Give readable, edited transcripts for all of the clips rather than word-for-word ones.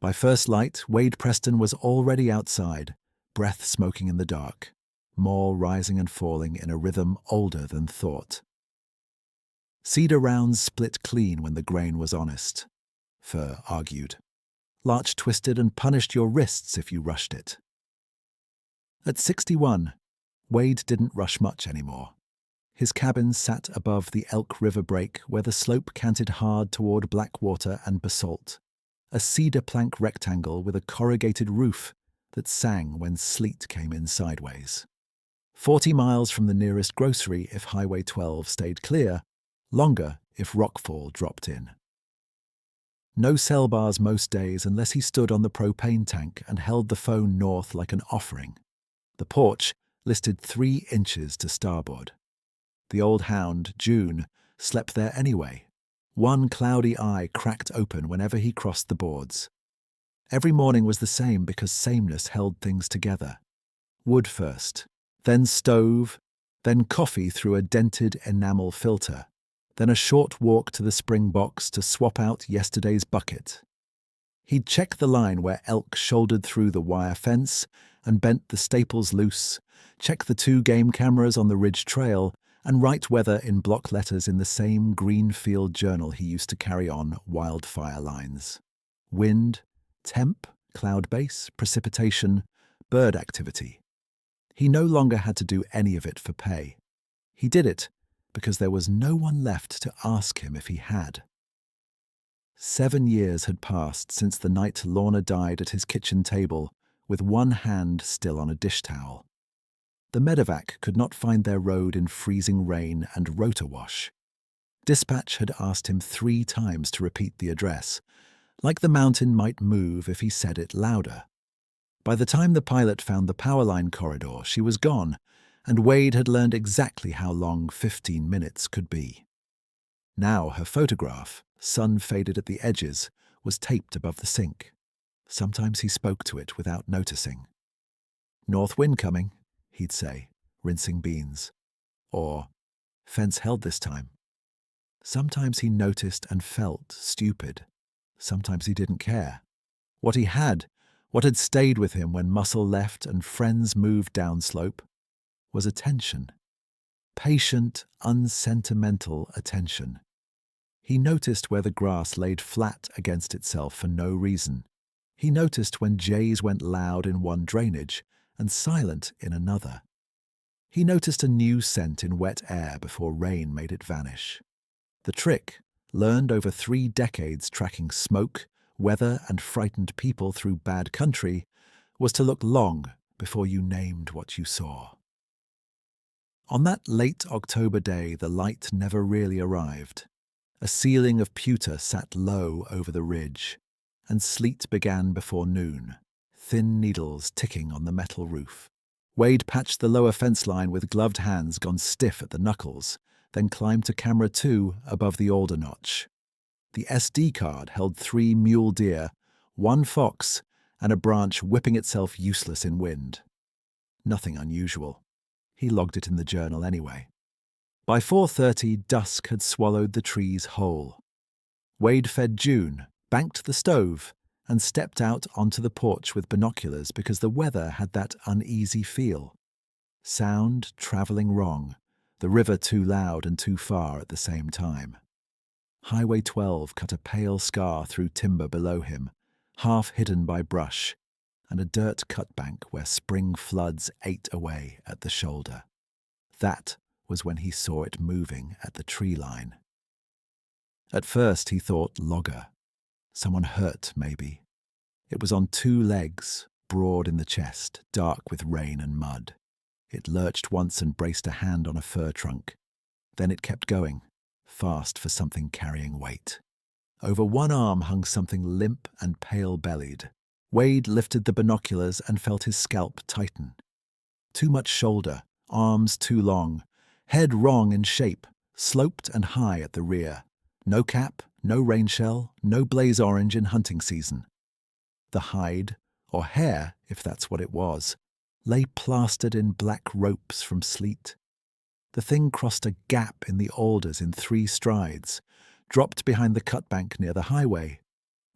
By first light, Wade Preston was already outside, breath smoking in the dark, maul rising and falling in a rhythm older than thought. Cedar rounds split clean when the grain was honest, Fir argued. Larch twisted and punished your wrists if you rushed it. At 61, Wade didn't rush much anymore. His cabin sat above the Elk River break where the slope canted hard toward black water and basalt, a cedar plank rectangle with a corrugated roof that sang when sleet came in sideways. 40 miles from the nearest grocery if Highway 12 stayed clear, longer if rockfall dropped in. No cell bars most days unless he stood on the propane tank and held the phone north like an offering. The porch listed 3 inches to starboard. The old hound, June, slept there anyway, one cloudy eye cracked open whenever he crossed the boards. Every morning was the same because sameness held things together. Wood first, then stove, then coffee through a dented enamel filter, then a short walk to the spring box to swap out yesterday's bucket. He'd check the line where elk shouldered through the wire fence and bent the staples loose, check the 2 game cameras on the ridge trail, and write weather in block letters in the same green field journal he used to carry on wildfire lines. Wind, temp, cloud base, precipitation, bird activity. He no longer had to do any of it for pay. He did it because there was no one left to ask him if he had. 7 years had passed since the night Lorna died at his kitchen table, with one hand still on a dish towel. The medevac could not find their road in freezing rain and rotor wash. Dispatch had asked him 3 times to repeat the address, like the mountain might move if he said it louder. By the time the pilot found the power line corridor, she was gone, and Wade had learned exactly how long 15 minutes could be. Now her photograph, sun-faded at the edges, was taped above the sink. Sometimes he spoke to it without noticing. "North wind coming," he'd say, rinsing beans. Or, "Fence held this time." Sometimes he noticed and felt stupid. Sometimes he didn't care. What he had, what had stayed with him when muscle left and friends moved downslope, was attention. Patient, unsentimental attention. He noticed where the grass laid flat against itself for no reason. He noticed when jays went loud in one drainage and silent in another. He noticed a new scent in wet air before rain made it vanish. The trick, learned over 3 decades tracking smoke, weather, and frightened people through bad country, was to look long before you named what you saw. On that late October day, the light never really arrived. A ceiling of pewter sat low over the ridge, and sleet began before noon, thin needles ticking on the metal roof. Wade patched the lower fence line with gloved hands gone stiff at the knuckles, then climbed to camera 2 above the alder notch. The SD card held 3 mule deer, 1 fox, and a branch whipping itself useless in wind. Nothing unusual. He logged it in the journal anyway. By 4:30, dusk had swallowed the trees whole. Wade fed June, banked the stove, and stepped out onto the porch with binoculars because the weather had that uneasy feel. Sound traveling wrong, the river too loud and too far at the same time. Highway 12 cut a pale scar through timber below him, half hidden by brush, and a dirt cutbank where spring floods ate away at the shoulder. That was when he saw it moving at the tree line. At first he thought logger. Someone hurt, maybe. It was on 2 legs, broad in the chest, dark with rain and mud. It lurched once and braced a hand on a fir trunk. Then it kept going, fast for something carrying weight. Over one arm hung something limp and pale-bellied. Wade lifted the binoculars and felt his scalp tighten. Too much shoulder, arms too long, head wrong in shape, sloped and high at the rear. No cap, no rain shell, no blaze orange in hunting season. The hide, or hair, if that's what it was, lay plastered in black ropes from sleet. The thing crossed a gap in the alders in 3 strides, dropped behind the cutbank near the highway,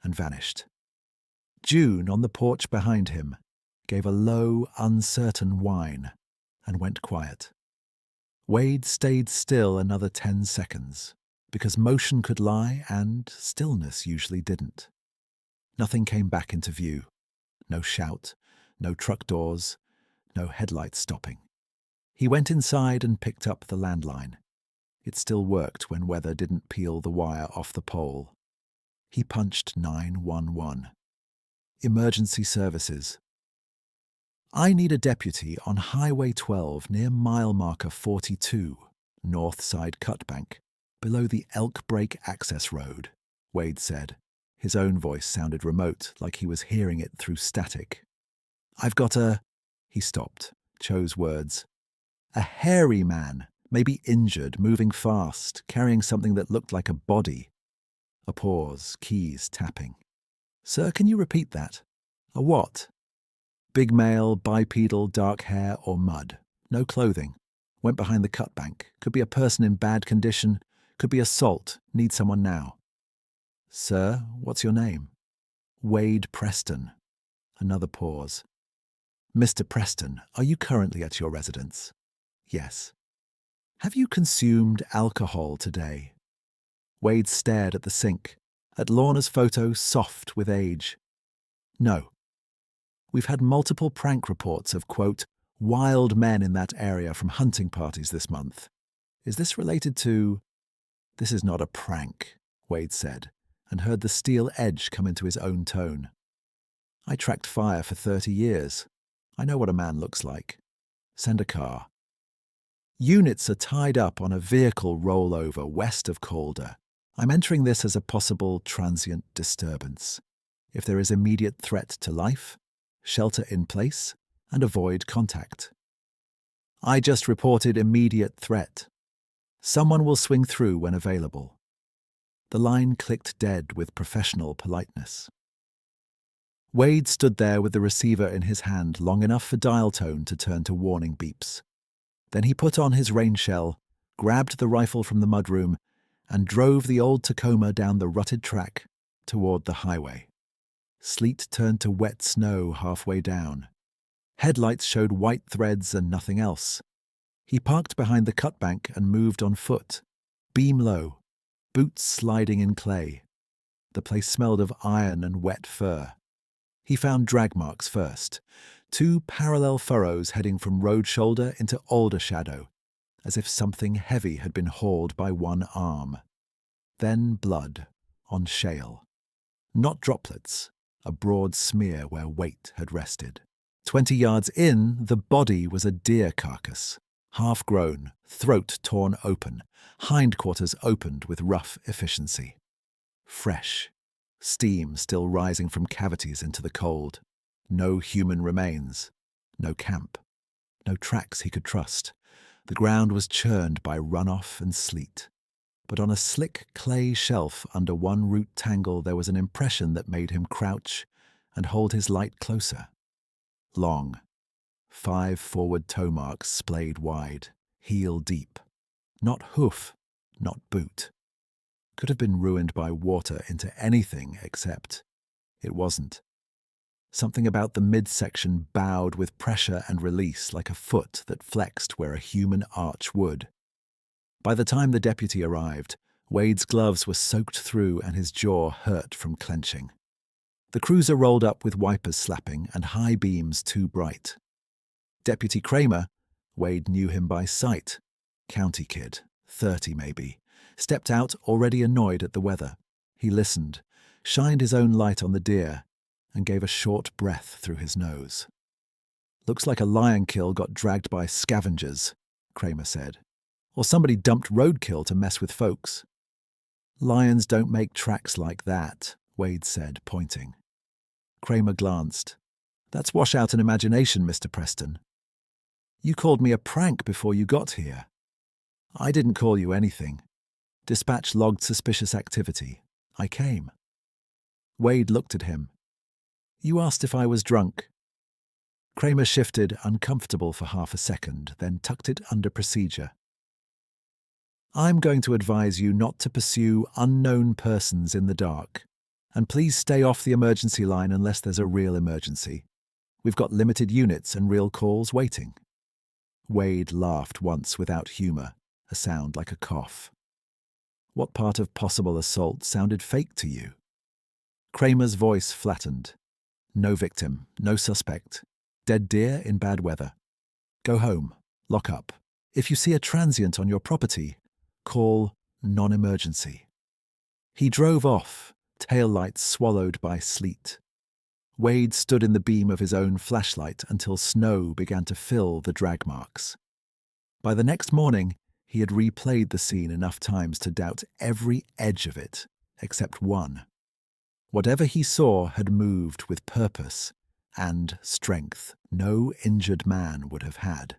and vanished. June, on the porch behind him, gave a low, uncertain whine and went quiet. Wade stayed still another 10 seconds, because motion could lie and stillness usually didn't. Nothing came back into view. No shout, no truck doors, no headlights stopping. He went inside and picked up the landline. It still worked when weather didn't peel the wire off the pole. He punched 911. Emergency services. I need a deputy on Highway 12 near mile marker 42, north side cutbank, below the Elk Break access road, Wade said. His own voice sounded remote, like he was hearing it through static. I've got a... He stopped, chose words. A hairy man, maybe injured, moving fast, carrying something that looked like a body. A pause, keys tapping. Sir, can you repeat that? A what? Big male, bipedal, dark hair or mud. No clothing. Went behind the cutbank. Could be a person in bad condition. Could be assault. Need someone now. Sir, what's your name? Wade Preston. Another pause. Mr. Preston, are you currently at your residence? Yes. Have you consumed alcohol today? Wade stared at the sink, at Lorna's photo soft with age. No. We've had multiple prank reports of, quote, wild men in that area from hunting parties this month. Is this related to... This is not a prank, Wade said, and heard the steel edge come into his own tone. I tracked fire for 30 years. I know what a man looks like. Send a car. Units are tied up on a vehicle rollover west of Calder. I'm entering this as a possible transient disturbance. If there is immediate threat to life, shelter in place, and avoid contact. I just reported immediate threat. Someone will swing through when available. The line clicked dead with professional politeness. Wade stood there with the receiver in his hand long enough for dial tone to turn to warning beeps. Then he put on his rain shell, grabbed the rifle from the mudroom, and drove the old Tacoma down the rutted track toward the highway. Sleet turned to wet snow halfway down. Headlights showed white threads and nothing else. He parked behind the cutbank and moved on foot, beam low, boots sliding in clay. The place smelled of iron and wet fur. He found drag marks first, 2 parallel furrows heading from road shoulder into alder shadow, as if something heavy had been hauled by one arm. Then blood on shale. Not droplets, a broad smear where weight had rested. 20 yards in, the body was a deer carcass, half-grown, throat torn open, hindquarters opened with rough efficiency. Fresh, steam still rising from cavities into the cold. No human remains, no camp, no tracks he could trust. The ground was churned by runoff and sleet. But on a slick clay shelf under one root tangle there was an impression that made him crouch and hold his light closer. Long, 5 forward toe marks splayed wide, heel deep. Not hoof, not boot. Could have been ruined by water into anything except it wasn't. Something about the midsection bowed with pressure and release like a foot that flexed where a human arch would. By the time the deputy arrived, Wade's gloves were soaked through and his jaw hurt from clenching. The cruiser rolled up with wipers slapping and high beams too bright. Deputy Kramer, Wade knew him by sight, county kid, 30 maybe, stepped out already annoyed at the weather. He listened, shined his own light on the deer, and gave a short breath through his nose. Looks like a lion kill got dragged by scavengers, Kramer said. Or somebody dumped roadkill to mess with folks. Lions don't make tracks like that, Wade said, pointing. Kramer glanced. That's washout and imagination, Mr. Preston. You called me a prank before you got here. I didn't call you anything. Dispatch logged suspicious activity. I came. Wade looked at him. You asked if I was drunk. Kramer shifted, uncomfortable for half a second, then tucked it under procedure. I'm going to advise you not to pursue unknown persons in the dark, And please stay off the emergency line unless there's a real emergency. We've got limited units and real calls waiting." Wade laughed once without humor, a sound like a cough. "What part of possible assault sounded fake to you?" Kramer's voice flattened. "No victim, no suspect. Dead deer in bad weather. Go home, lock up. If you see a transient on your property, call non-emergency." He drove off, taillights swallowed by sleet. Wade stood in the beam of his own flashlight until snow began to fill the drag marks. By the next morning, he had replayed the scene enough times to doubt every edge of it, except one. Whatever he saw had moved with purpose and strength no injured man would have had.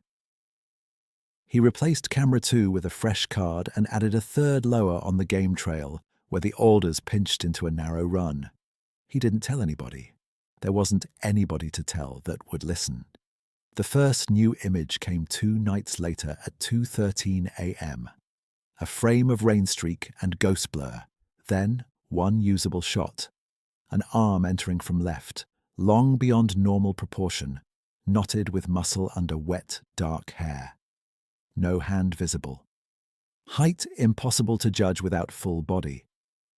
He replaced camera 2 with a fresh card and added a third lower on the game trail, where the alders pinched into a narrow run. He didn't tell anybody. There wasn't anybody to tell that would listen. The first new image came 2 nights later at 2:13 a.m. A frame of rain streak and ghost blur, then one usable shot. An arm entering from left, long beyond normal proportion, knotted with muscle under wet, dark hair. No hand visible. Height impossible to judge without full body.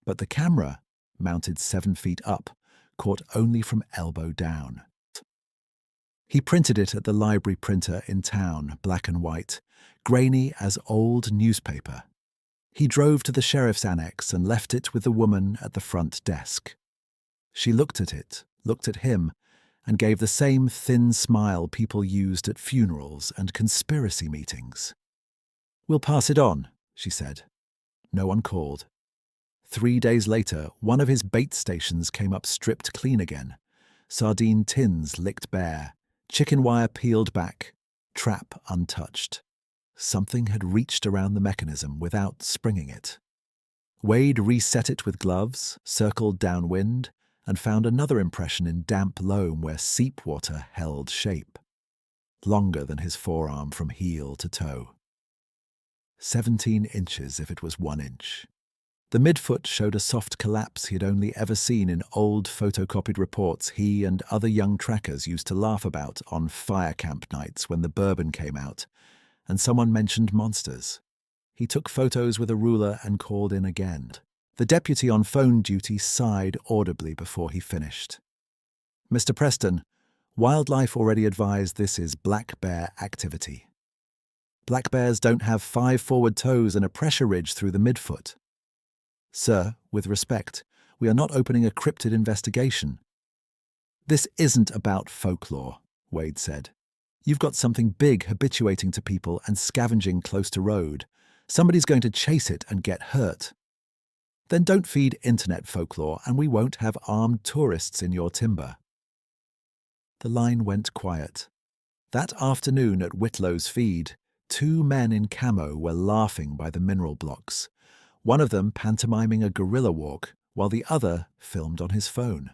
But the camera, mounted 7 feet up, caught only from elbow down. He printed it at the library printer in town, black and white, grainy as old newspaper. He drove to the sheriff's annex and left it with the woman at the front desk. She looked at it, looked at him, and gave the same thin smile people used at funerals and conspiracy meetings. "We'll pass it on," she said. No one called. 3 days later, one of his bait stations came up stripped clean again. Sardine tins licked bare, chicken wire peeled back, trap untouched. Something had reached around the mechanism without springing it. Wade reset it with gloves, circled downwind, and found another impression in damp loam where seep water held shape. Longer than his forearm from heel to toe. 17 inches if it was 1 inch. The midfoot showed a soft collapse he had only ever seen in old photocopied reports he and other young trackers used to laugh about on fire camp nights when the bourbon came out, and someone mentioned monsters. He took photos with a ruler and called in again. The deputy on phone duty sighed audibly before he finished. "Mr. Preston, wildlife already advised this is black bear activity. Black bears don't have 5 forward toes and a pressure ridge through the midfoot. Sir, with respect, we are not opening a cryptid investigation." "This isn't about folklore," Wade said. "You've got something big habituating to people and scavenging close to road. Somebody's going to chase it and get hurt. Then don't feed internet folklore and we won't have armed tourists in your timber." The line went quiet. That afternoon at Whitlow's feed, 2 men in camo were laughing by the mineral blocks, one of them pantomiming a gorilla walk while the other filmed on his phone.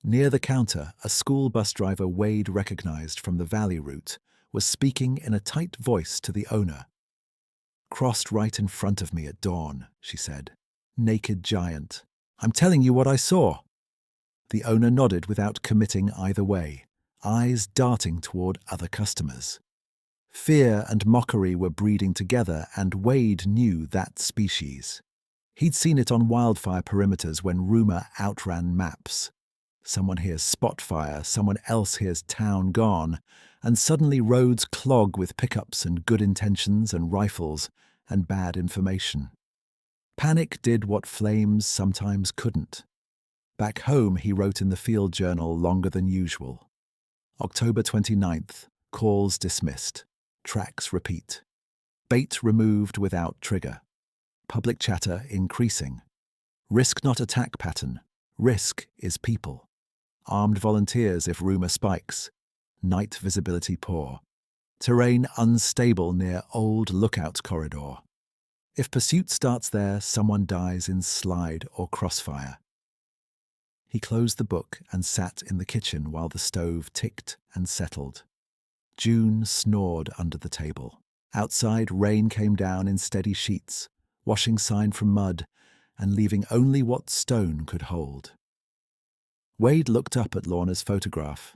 Near the counter, a school bus driver Wade recognized from the valley route was speaking in a tight voice to the owner. "Crossed right in front of me at dawn," she said. "Naked giant. I'm telling you what I saw." The owner nodded without committing either way, eyes darting toward other customers. Fear and mockery were breeding together, and Wade knew that species. He'd seen it on wildfire perimeters when rumor outran maps. Someone hears spot fire, someone else hears town gone, and suddenly roads clog with pickups and good intentions and rifles and bad information. Panic did what flames sometimes couldn't. Back home, he wrote in the field journal longer than usual. October 29th, calls dismissed. Tracks repeat. Bait removed without trigger. Public chatter increasing. Risk not attack pattern. Risk is people. Armed volunteers if rumor spikes. Night visibility poor. Terrain unstable near old lookout corridor. If pursuit starts there, someone dies in slide or crossfire. He closed the book and sat in the kitchen while the stove ticked and settled. June snored under the table. Outside, rain came down in steady sheets, washing sign from mud and leaving only what stone could hold. Wade looked up at Lorna's photograph.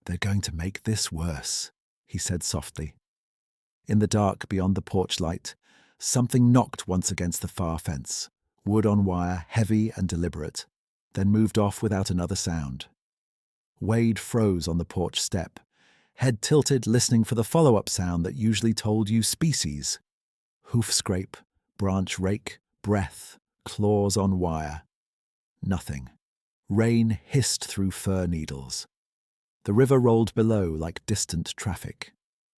"They're going to make this worse," he said softly. In the dark beyond the porch light, something knocked once against the far fence, wood on wire, heavy and deliberate, then moved off without another sound. Wade froze on the porch step, head tilted, listening for the follow-up sound that usually told you species. Hoof scrape, branch rake, breath, claws on wire. Nothing. Rain hissed through fir needles. The river rolled below like distant traffic.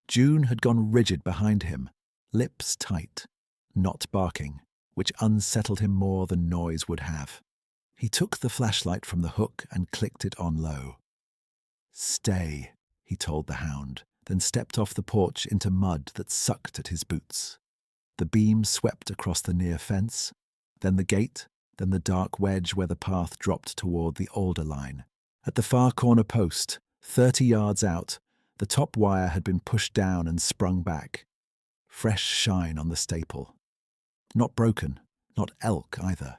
June had gone rigid behind him, lips tight, not barking, which unsettled him more than noise would have. He took the flashlight from the hook and clicked it on low. "Stay," he told the hound, then stepped off the porch into mud that sucked at his boots. The beam swept across the near fence, then the gate, then the dark wedge where the path dropped toward the alder line. At the far corner post, 30 yards out, the top wire had been pushed down and sprung back. Fresh shine on the staple. Not broken, not elk either.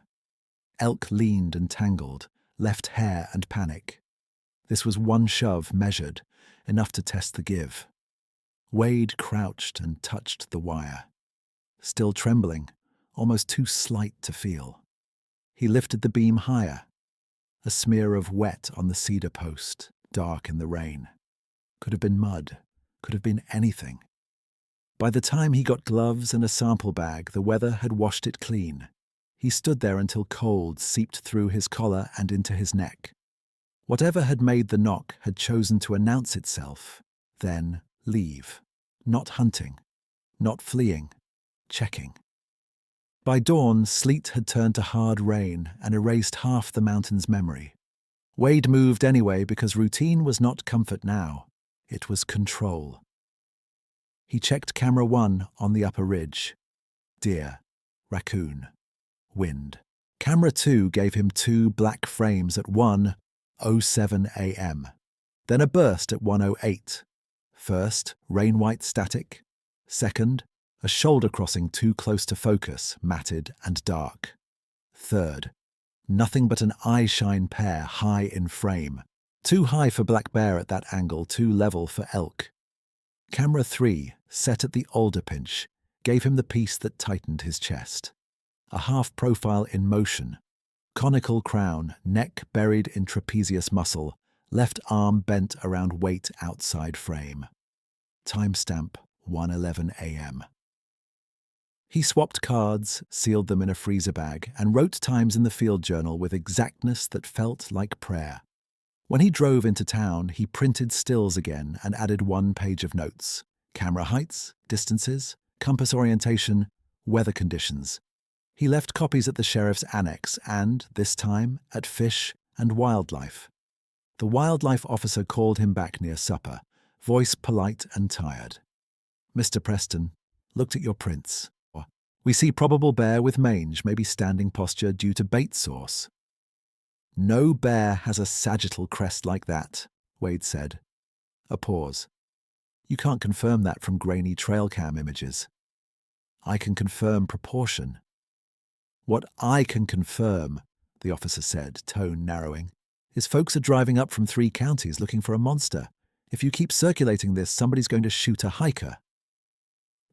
Elk leaned and tangled, left hair and panic. This was one shove measured, enough to test the give. Wade crouched and touched the wire. Still trembling, almost too slight to feel. He lifted the beam higher. A smear of wet on the cedar post, dark in the rain. Could have been mud, could have been anything. By the time he got gloves and a sample bag, the weather had washed it clean. He stood there until cold seeped through his collar and into his neck. Whatever had made the knock had chosen to announce itself, then leave. Not hunting, not fleeing, checking. By dawn, sleet had turned to hard rain and erased half the mountain's memory. Wade moved anyway because routine was not comfort now. It was control. He checked camera 1 on the upper ridge. Deer, raccoon, wind. Camera 2 gave him 2 black frames at 1:07 a.m. Then a burst at 1:08. First, rain-white static. Second, a shoulder crossing too close to focus, matted and dark. Third, nothing but an eye-shine pair high in frame. Too high for black bear at that angle, too level for elk. Camera 3, set at the alder pinch, gave him the piece that tightened his chest. A half-profile in motion. Conical crown, neck buried in trapezius muscle, left arm bent around weight outside frame. Timestamp 1:11 a.m. He swapped cards, sealed them in a freezer bag, and wrote times in the field journal with exactness that felt like prayer. When he drove into town, he printed stills again and added 1 page of notes. Camera heights, distances, compass orientation, weather conditions. He left copies at the sheriff's annex and, this time, at Fish and Wildlife. The wildlife officer called him back near supper, voice polite and tired. "Mr. Preston, looked at your prints. We see probable bear with mange, maybe standing posture due to bait source." "No bear has a sagittal crest like that," Wade said. A pause. "You can't confirm that from grainy trail cam images." "I can confirm proportion." "What I can confirm," the officer said, tone narrowing, "is folks are driving up from 3 counties looking for a monster. If you keep circulating this, somebody's going to shoot a hiker."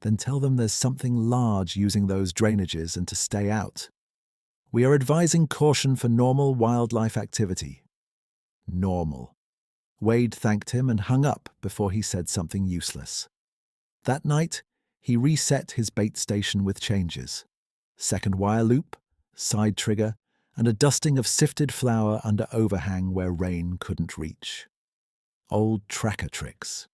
"Then tell them there's something large using those drainages and to stay out. We are advising caution for normal wildlife activity." Normal. Wade thanked him and hung up before he said something useless. That night, he reset his bait station with changes. Second wire loop, side trigger, and a dusting of sifted flour under overhang where rain couldn't reach. Old tracker tricks.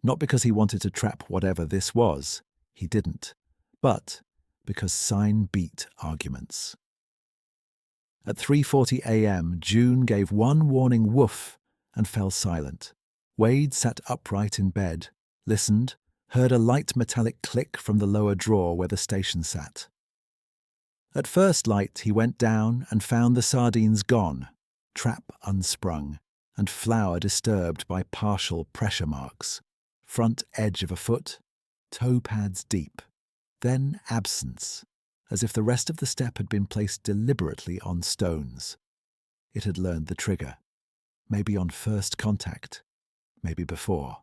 Not because he wanted to trap whatever this was, he didn't, but because sign beat arguments. At 3:40 a.m., June gave 1 warning woof and fell silent. Wade sat upright in bed, listened, heard a light metallic click from the lower drawer where the station sat. At first light, he went down and found the sardines gone, trap unsprung, and flour disturbed by partial pressure marks. Front edge of a foot, toe pads deep, then absence, as if the rest of the step had been placed deliberately on stones. It had learned the trigger. Maybe on first contact. Maybe before.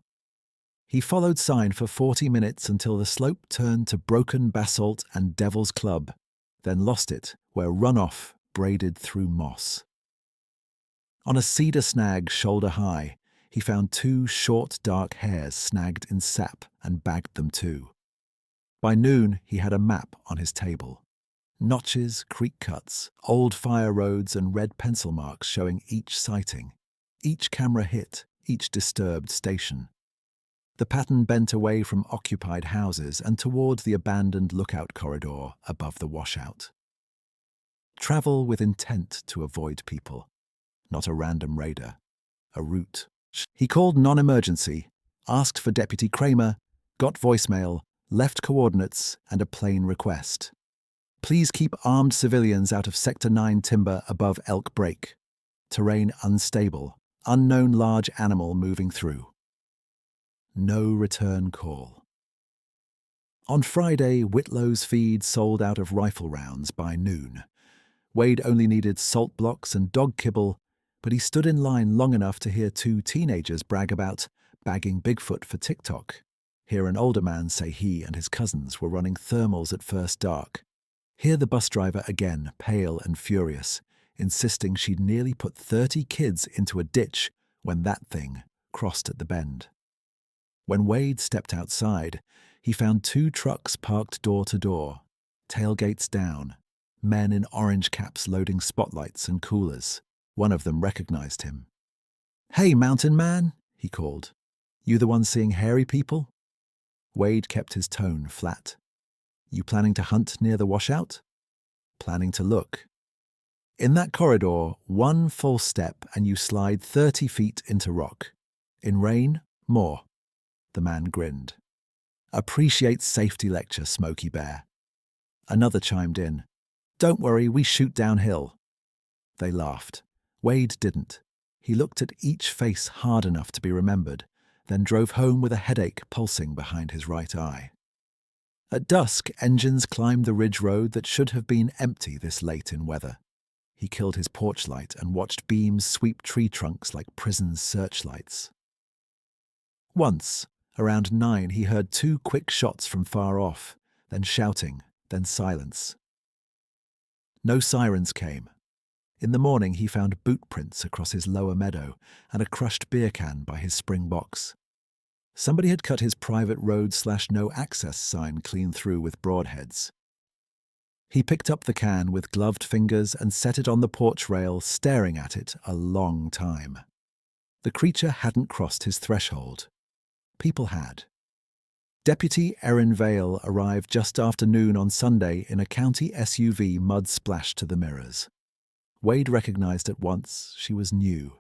He followed sign for 40 minutes until the slope turned to broken basalt and Devil's Club, then lost it where runoff braided through moss. On a cedar snag shoulder high, he found 2 short dark hairs snagged in sap and bagged them too. By noon, he had a map on his table. Notches, creek cuts, old fire roads and red pencil marks showing each sighting, each camera hit, each disturbed station. The pattern bent away from occupied houses and toward the abandoned lookout corridor above the washout. Travel with intent to avoid people, not a random raider, a route. He called non-emergency, asked for Deputy Kramer, got voicemail, left coordinates and a plain request. Please keep armed civilians out of Sector 9 timber above Elk Break. Terrain unstable, unknown large animal moving through. No return call. On Friday, Whitlow's feed sold out of rifle rounds by noon. Wade only needed salt blocks and dog kibble, but he stood in line long enough to hear 2 teenagers brag about bagging Bigfoot for TikTok. Hear an older man say he and his cousins were running thermals at first dark. Hear the bus driver again, pale and furious, insisting she'd nearly put 30 kids into a ditch when that thing crossed at the bend. When Wade stepped outside, he found 2 trucks parked door to door, tailgates down, men in orange caps loading spotlights and coolers. One of them recognized him. "Hey, mountain man," he called. "You the one seeing hairy people?" Wade kept his tone flat. "You planning to hunt near the washout?" "Planning to look." In that corridor, 1 false step and you slide 30 feet into rock. In rain, more. The man grinned. "Appreciate safety lecture, Smokey Bear." Another chimed in. "Don't worry, we shoot downhill." They laughed. Wade didn't. He looked at each face hard enough to be remembered, then drove home with a headache pulsing behind his right eye. At dusk, engines climbed the ridge road that should have been empty this late in weather. He killed his porch light and watched beams sweep tree trunks like prison searchlights. Once, around 9, he heard 2 quick shots from far off, then shouting, then silence. No sirens came. In the morning, he found boot prints across his lower meadow and a crushed beer can by his spring box. Somebody had cut his private road/no access sign clean through with broadheads. He picked up the can with gloved fingers and set it on the porch rail, staring at it a long time. The creature hadn't crossed his threshold. People had. Deputy Erin Vale arrived just after noon on Sunday in a county SUV mud-splashed to the mirrors. Wade recognized at once she was new.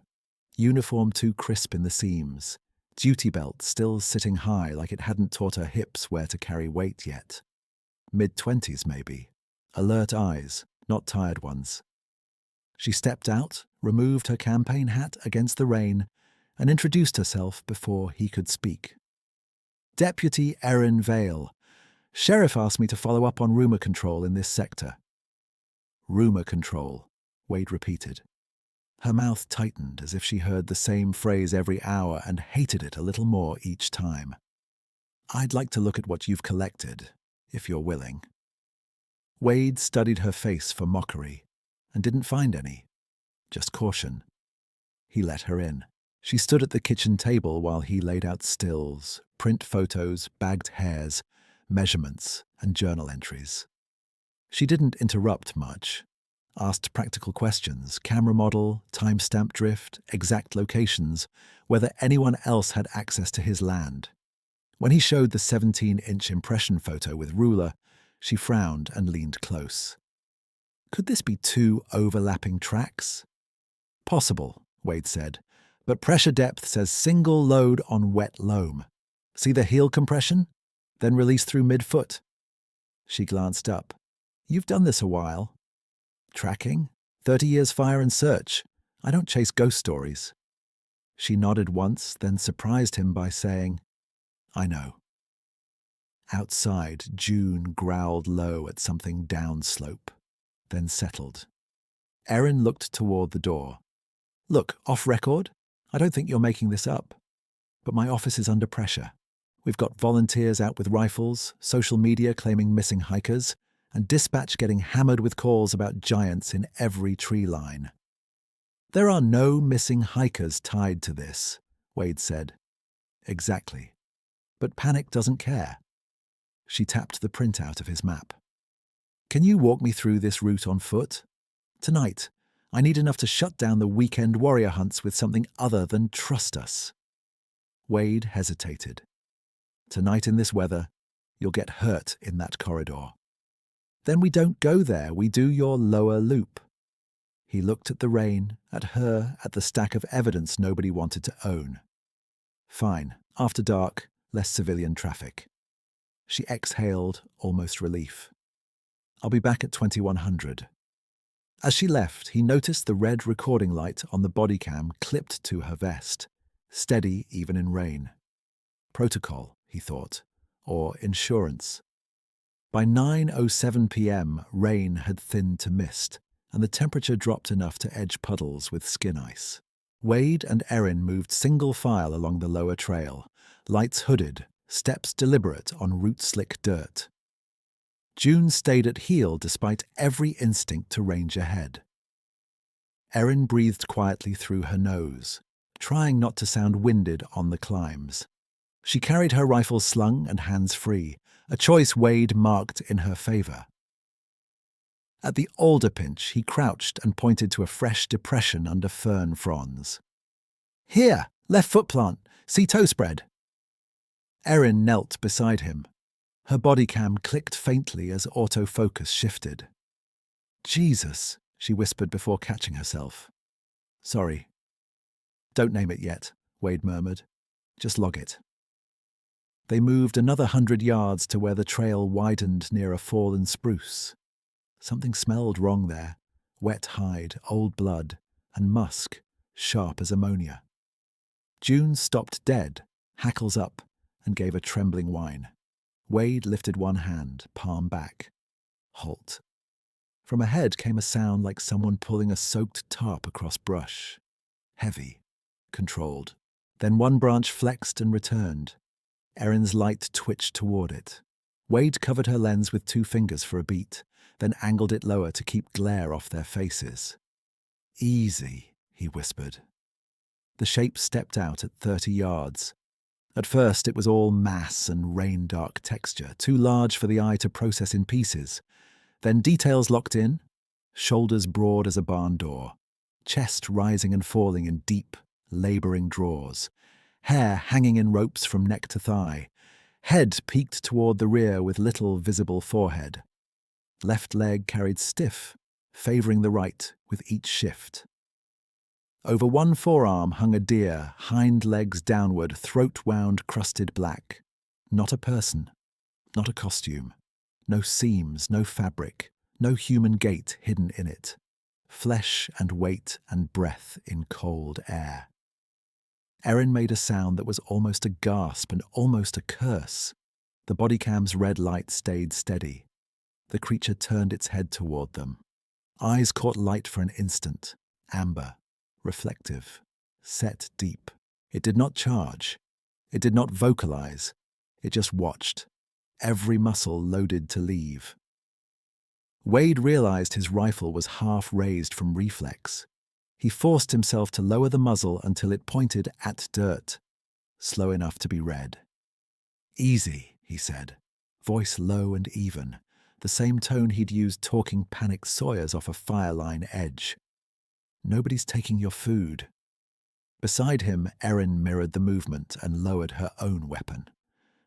Uniform too crisp in the seams. Duty belt still sitting high like it hadn't taught her hips where to carry weight yet. Mid-20s maybe. Alert eyes, not tired ones. She stepped out, removed her campaign hat against the rain, and introduced herself before he could speak. "Deputy Erin Vale. Sheriff asked me to follow up on rumor control in this sector." "Rumor control," Wade repeated. Her mouth tightened as if she heard the same phrase every hour and hated it a little more each time. "I'd like to look at what you've collected, if you're willing." Wade studied her face for mockery and didn't find any, just caution. He let her in. She stood at the kitchen table while he laid out stills, print photos, bagged hairs, measurements, and journal entries. She didn't interrupt much. Asked practical questions, camera model, timestamp drift, exact locations, whether anyone else had access to his land. When he showed the 17-inch impression photo with ruler, she frowned and leaned close. Could this be 2 overlapping tracks? Possible, Wade said, but pressure depth says single load on wet loam. See the heel compression? Then release through mid-foot. She glanced up. You've done this a while. Tracking? 30 years fire and search. I don't chase ghost stories. She nodded once, then surprised him by saying, I know. Outside, June growled low at something downslope, then settled. Erin looked toward the door. Look, off record? I don't think you're making this up. But my office is under pressure. We've got volunteers out with rifles, social media claiming missing hikers, and dispatch getting hammered with calls about giants in every tree line. There are no missing hikers tied to this, Wade said. Exactly. But panic doesn't care. She tapped the printout of his map. Can you walk me through this route on foot? Tonight, I need enough to shut down the weekend warrior hunts with something other than trust us. Wade hesitated. Tonight in this weather, you'll get hurt in that corridor. Then we don't go there, we do your lower loop. He looked at the rain, at her, at the stack of evidence nobody wanted to own. Fine, after dark, less civilian traffic. She exhaled, almost relief. I'll be back at 2100. As she left, he noticed the red recording light on the Bodycam clipped to her vest, steady even in rain. Protocol, he thought, or insurance. By 9:07 p.m., rain had thinned to mist, and the temperature dropped enough to edge puddles with skin ice. Wade and Erin moved single file along the lower trail, lights hooded, steps deliberate on root-slick dirt. June stayed at heel despite every instinct to range ahead. Erin breathed quietly through her nose, trying not to sound winded on the climbs. She carried her rifle slung and hands free, a choice Wade marked in her favor. At the alder pinch, he crouched and pointed to a fresh depression under fern fronds. Here, left foot plant, see toe spread. Erin knelt beside him. Her body cam clicked faintly as autofocus shifted. Jesus, she whispered before catching herself. Sorry. Don't name it yet, Wade murmured. Just log it. They moved another 100 yards to where the trail widened near a fallen spruce. Something smelled wrong there. Wet hide, old blood, and musk, sharp as ammonia. June stopped dead, hackles up, and gave a trembling whine. Wade lifted one hand, palm back. Halt. From ahead came a sound like someone pulling a soaked tarp across brush. Heavy, controlled. Then one branch flexed and returned. Erin's light twitched toward it. Wade covered her lens with 2 fingers for a beat, then angled it lower to keep glare off their faces. Easy, he whispered. The shape stepped out at 30 yards. At first it was all mass and rain-dark texture, too large for the eye to process in pieces. Then details locked in, shoulders broad as a barn door, chest rising and falling in deep, labouring draws, hair hanging in ropes from neck to thigh, head peaked toward the rear with little visible forehead. Left leg carried stiff, favouring the right with each shift. Over one forearm hung a deer, hind legs downward, throat wound crusted black. Not a person, not a costume. No seams, no fabric, no human gait hidden in it. Flesh and weight and breath in cold air. Erin made a sound that was almost a gasp and almost a curse. The bodycam's red light stayed steady. The creature turned its head toward them. Eyes caught light for an instant, amber, reflective, set deep. It did not charge. It did not vocalize. It just watched, every muscle loaded to leave. Wade realized his rifle was half raised from reflex. He forced himself to lower the muzzle until it pointed at dirt, slow enough to be read. Easy, he said, voice low and even, the same tone he'd used talking panicked sawyers off a fire line edge. Nobody's taking your food. Beside him, Erin mirrored the movement and lowered her own weapon.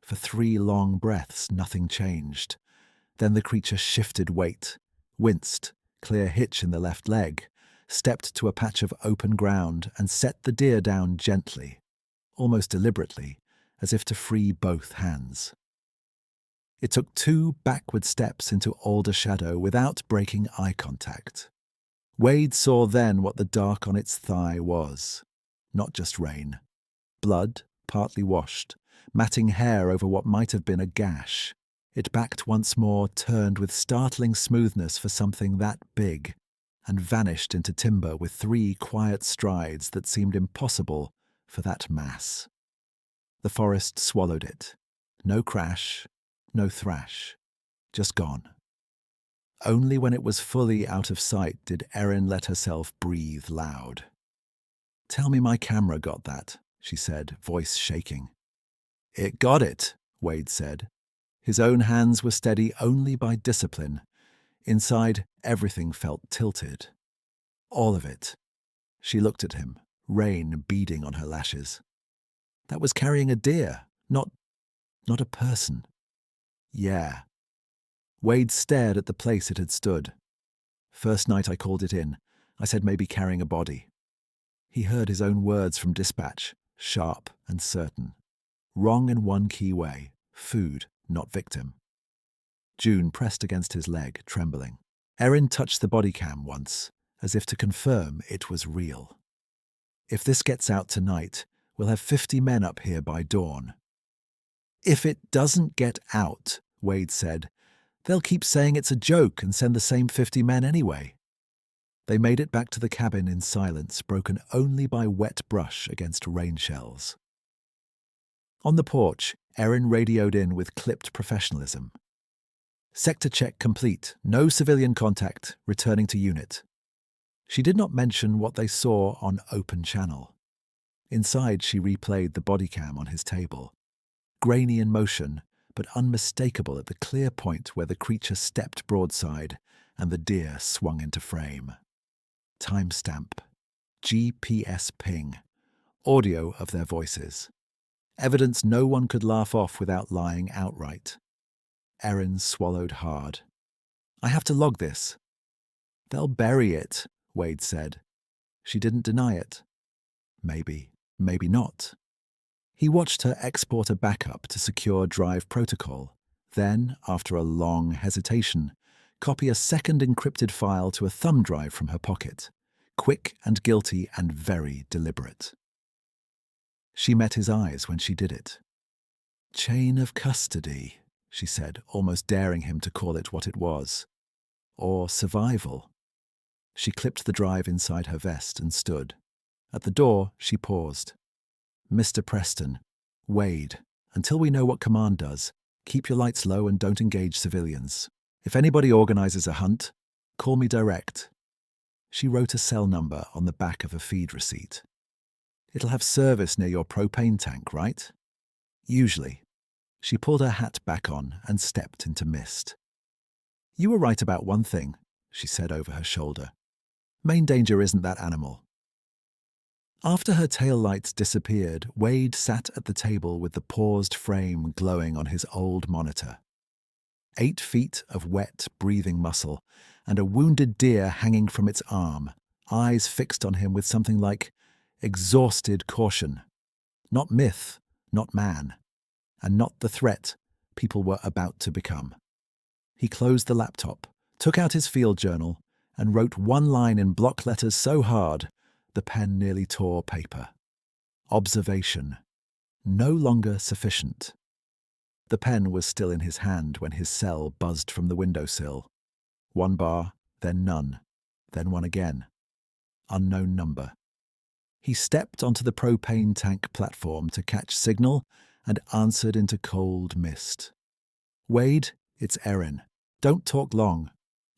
For 3 long breaths, nothing changed. Then the creature shifted weight, winced, clear hitch in the left leg, stepped to a patch of open ground and set the deer down gently, almost deliberately, as if to free both hands. It took 2 backward steps into alder shadow without breaking eye contact. Wade saw then what the dark on its thigh was. Not just rain. Blood, partly washed, matting hair over what might have been a gash. It backed once more, turned with startling smoothness for something that big. and vanished into timber with 3 quiet strides that seemed impossible for that mass. The forest swallowed it. No crash, no thrash, just gone. Only when it was fully out of sight did Erin let herself breathe loud. "Tell me my camera got that," she said, voice shaking. "It got it," Wade said. His own hands were steady only by discipline. Inside, everything felt tilted. All of it. She looked at him, rain beading on her lashes. That was carrying a deer, not a person. Yeah. Wade stared at the place it had stood. "First night I called it in, I said maybe carrying a body." He heard his own words from dispatch, sharp and certain. Wrong in one key way: food, not victim. June pressed against his leg, trembling. Erin touched the Bodycam once, as if to confirm it was real. "If this gets out tonight, we'll have 50 men up here by dawn." "If it doesn't get out," Wade said, "they'll keep saying it's a joke and send the same 50 men anyway." They made it back to the cabin in silence, broken only by wet brush against rain shells. On the porch, Erin radioed in with clipped professionalism. "Sector check complete. No civilian contact. Returning to unit." She did not mention what they saw on open channel. Inside, she replayed the Bodycam on his table. Grainy in motion, but unmistakable at the clear point where the creature stepped broadside and the deer swung into frame. Timestamp. GPS ping. Audio of their voices. Evidence no one could laugh off without lying outright. Erin swallowed hard. "I have to log this." "They'll bury it," Wade said. She didn't deny it. Maybe, maybe not. He watched her export a backup to secure drive protocol, then, after a long hesitation, copy a second encrypted file to a thumb drive from her pocket, quick and guilty and very deliberate. She met his eyes when she did it. "Chain of custody," she said, almost daring him to call it what it was. Or survival. She clipped the drive inside her vest and stood. At the door, she paused. "Mr. Preston, Wade, until we know what command does, keep your lights low and don't engage civilians. If anybody organizes a hunt, call me direct." She wrote a cell number on the back of a feed receipt. "It'll have service near your propane tank, right?" "Usually." She pulled her hat back on and stepped into mist. "You were right about one thing," she said over her shoulder. "Main danger isn't that animal." After her tail lights disappeared, Wade sat at the table with the paused frame glowing on his old monitor. 8 feet of wet, breathing muscle, and a wounded deer hanging from its arm, eyes fixed on him with something like exhausted caution. Not myth, not man, and not the threat people were about to become. He closed the laptop, took out his field journal, and wrote one line in block letters so hard the pen nearly tore paper. Observation. No longer sufficient. The pen was still in his hand when his cell buzzed from the windowsill. 1 bar, then none, then one again. Unknown number. He stepped onto the propane tank platform to catch signal and answered into cold mist. "Wade, it's Erin. Don't talk long.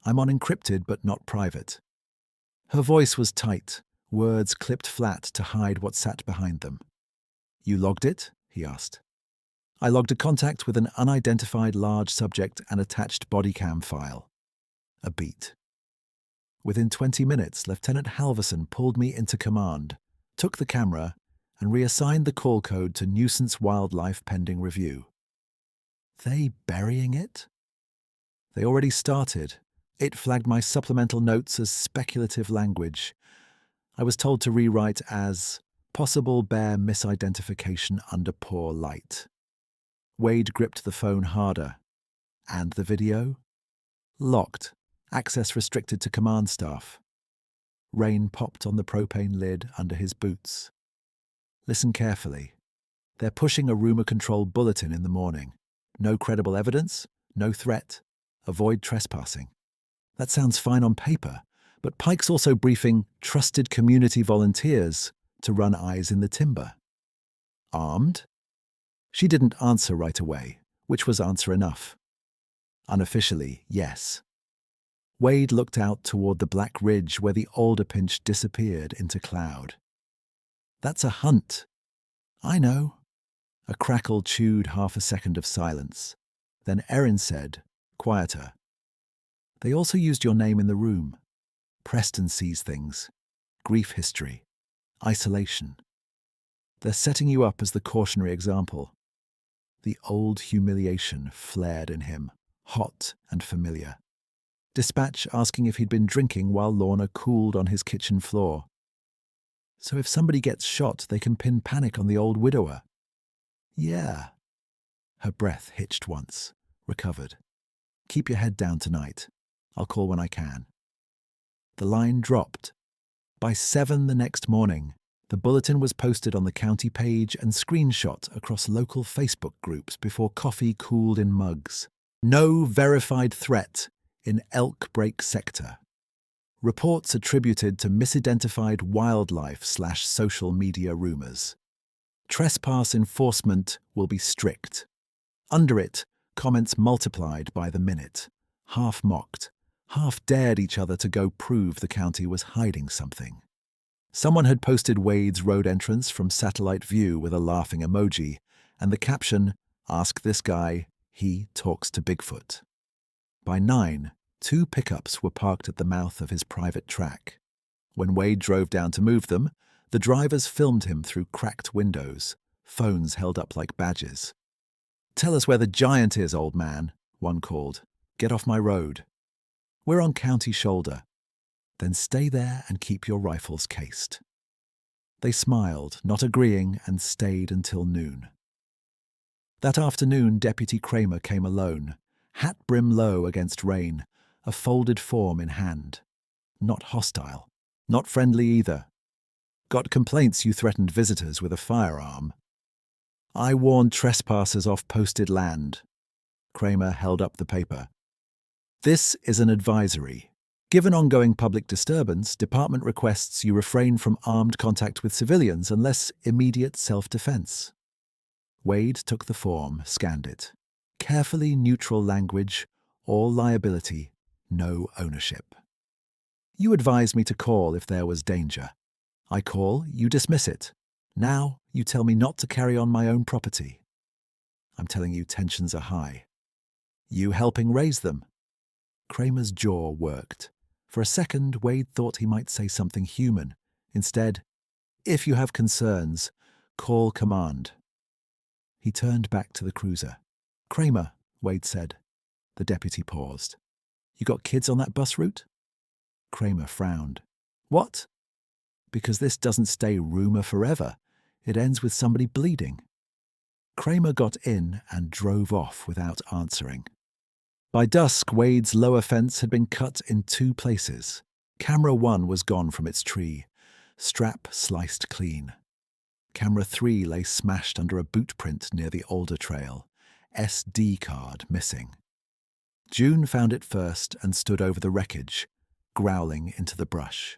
I'm on encrypted but not private." Her voice was tight, words clipped flat to hide what sat behind them. "You logged it?" he asked. "I logged a contact with an unidentified large subject and attached Bodycam file." A beat. Within 20 minutes, Lieutenant Halverson pulled me into command, took the camera, and reassigned the call code to nuisance wildlife pending review. They burying it? They already started. It flagged my supplemental notes as speculative language. I was told to rewrite as possible bear misidentification under poor light. Wade gripped the phone harder. And the video? Locked. Access restricted to command staff. Rain popped on the propane lid under his boots. Listen carefully. They're pushing a rumor-controlled bulletin in the morning. No credible evidence, no threat. Avoid trespassing. That sounds fine on paper, but Pike's also briefing trusted community volunteers to run Eyes in the Timber. Armed? She didn't answer right away, which was answer enough. Unofficially, yes. Wade looked out toward the black ridge where the alder pinch disappeared into cloud. That's a hunt. I know. A crackle chewed half a second of silence. Then Erin said, quieter, they also used your name in the room. Preston sees things. Grief history. Isolation. They're setting you up as the cautionary example. The old humiliation flared in him, hot and familiar. Dispatch asking if he'd been drinking while Lorna cooled on his kitchen floor. So if somebody gets shot, they can pin panic on the old widower. Yeah. Her breath hitched once, recovered. Keep your head down tonight. I'll call when I can. The line dropped. By 7 the next morning, the bulletin was posted on the county page and screenshot across local Facebook groups before coffee cooled in mugs. No verified threat in Elk Break sector. Reports attributed to misidentified wildlife/social media rumors. Trespass enforcement will be strict. Under it, comments multiplied by the minute, half mocked, half dared each other to go prove the county was hiding something. Someone had posted Wade's road entrance from satellite view with a laughing emoji, and the caption, "Ask this guy, he talks to Bigfoot." By 9, 2 pickups were parked at the mouth of his private track. When Wade drove down to move them, the drivers filmed him through cracked windows, phones held up like badges. "Tell us where the giant is, old man," one called. "Get off my road." "We're on county shoulder." "Then stay there and keep your rifles cased." They smiled, not agreeing, and stayed until noon. That afternoon, Deputy Kramer came alone, hat brim low against rain, a folded form in hand. Not hostile, not friendly either. "Got complaints you threatened visitors with a firearm." "I warned trespassers off posted land." Kramer held up the paper. "This is an advisory. Given ongoing public disturbance, department requests you refrain from armed contact with civilians unless immediate self-defense." Wade took the form, scanned it. Carefully neutral language, all liability, no ownership. "You advised me to call if there was danger. I call, you dismiss it. Now you tell me not to carry on my own property. I'm telling you tensions are high. You helping raise them." Kramer's jaw worked. For a second, Wade thought he might say something human. Instead, "If you have concerns, call command." He turned back to the cruiser. "Kramer," Wade said. The deputy paused. "You got kids on that bus route?" Kramer frowned. "What?" "Because this doesn't stay rumor forever. It ends with somebody bleeding." Kramer got in and drove off without answering. By dusk, Wade's lower fence had been cut in 2 places. Camera 1 was gone from its tree, strap sliced clean. Camera 3 lay smashed under a boot print near the Alder Trail, SD card missing. June found it first and stood over the wreckage, growling into the brush.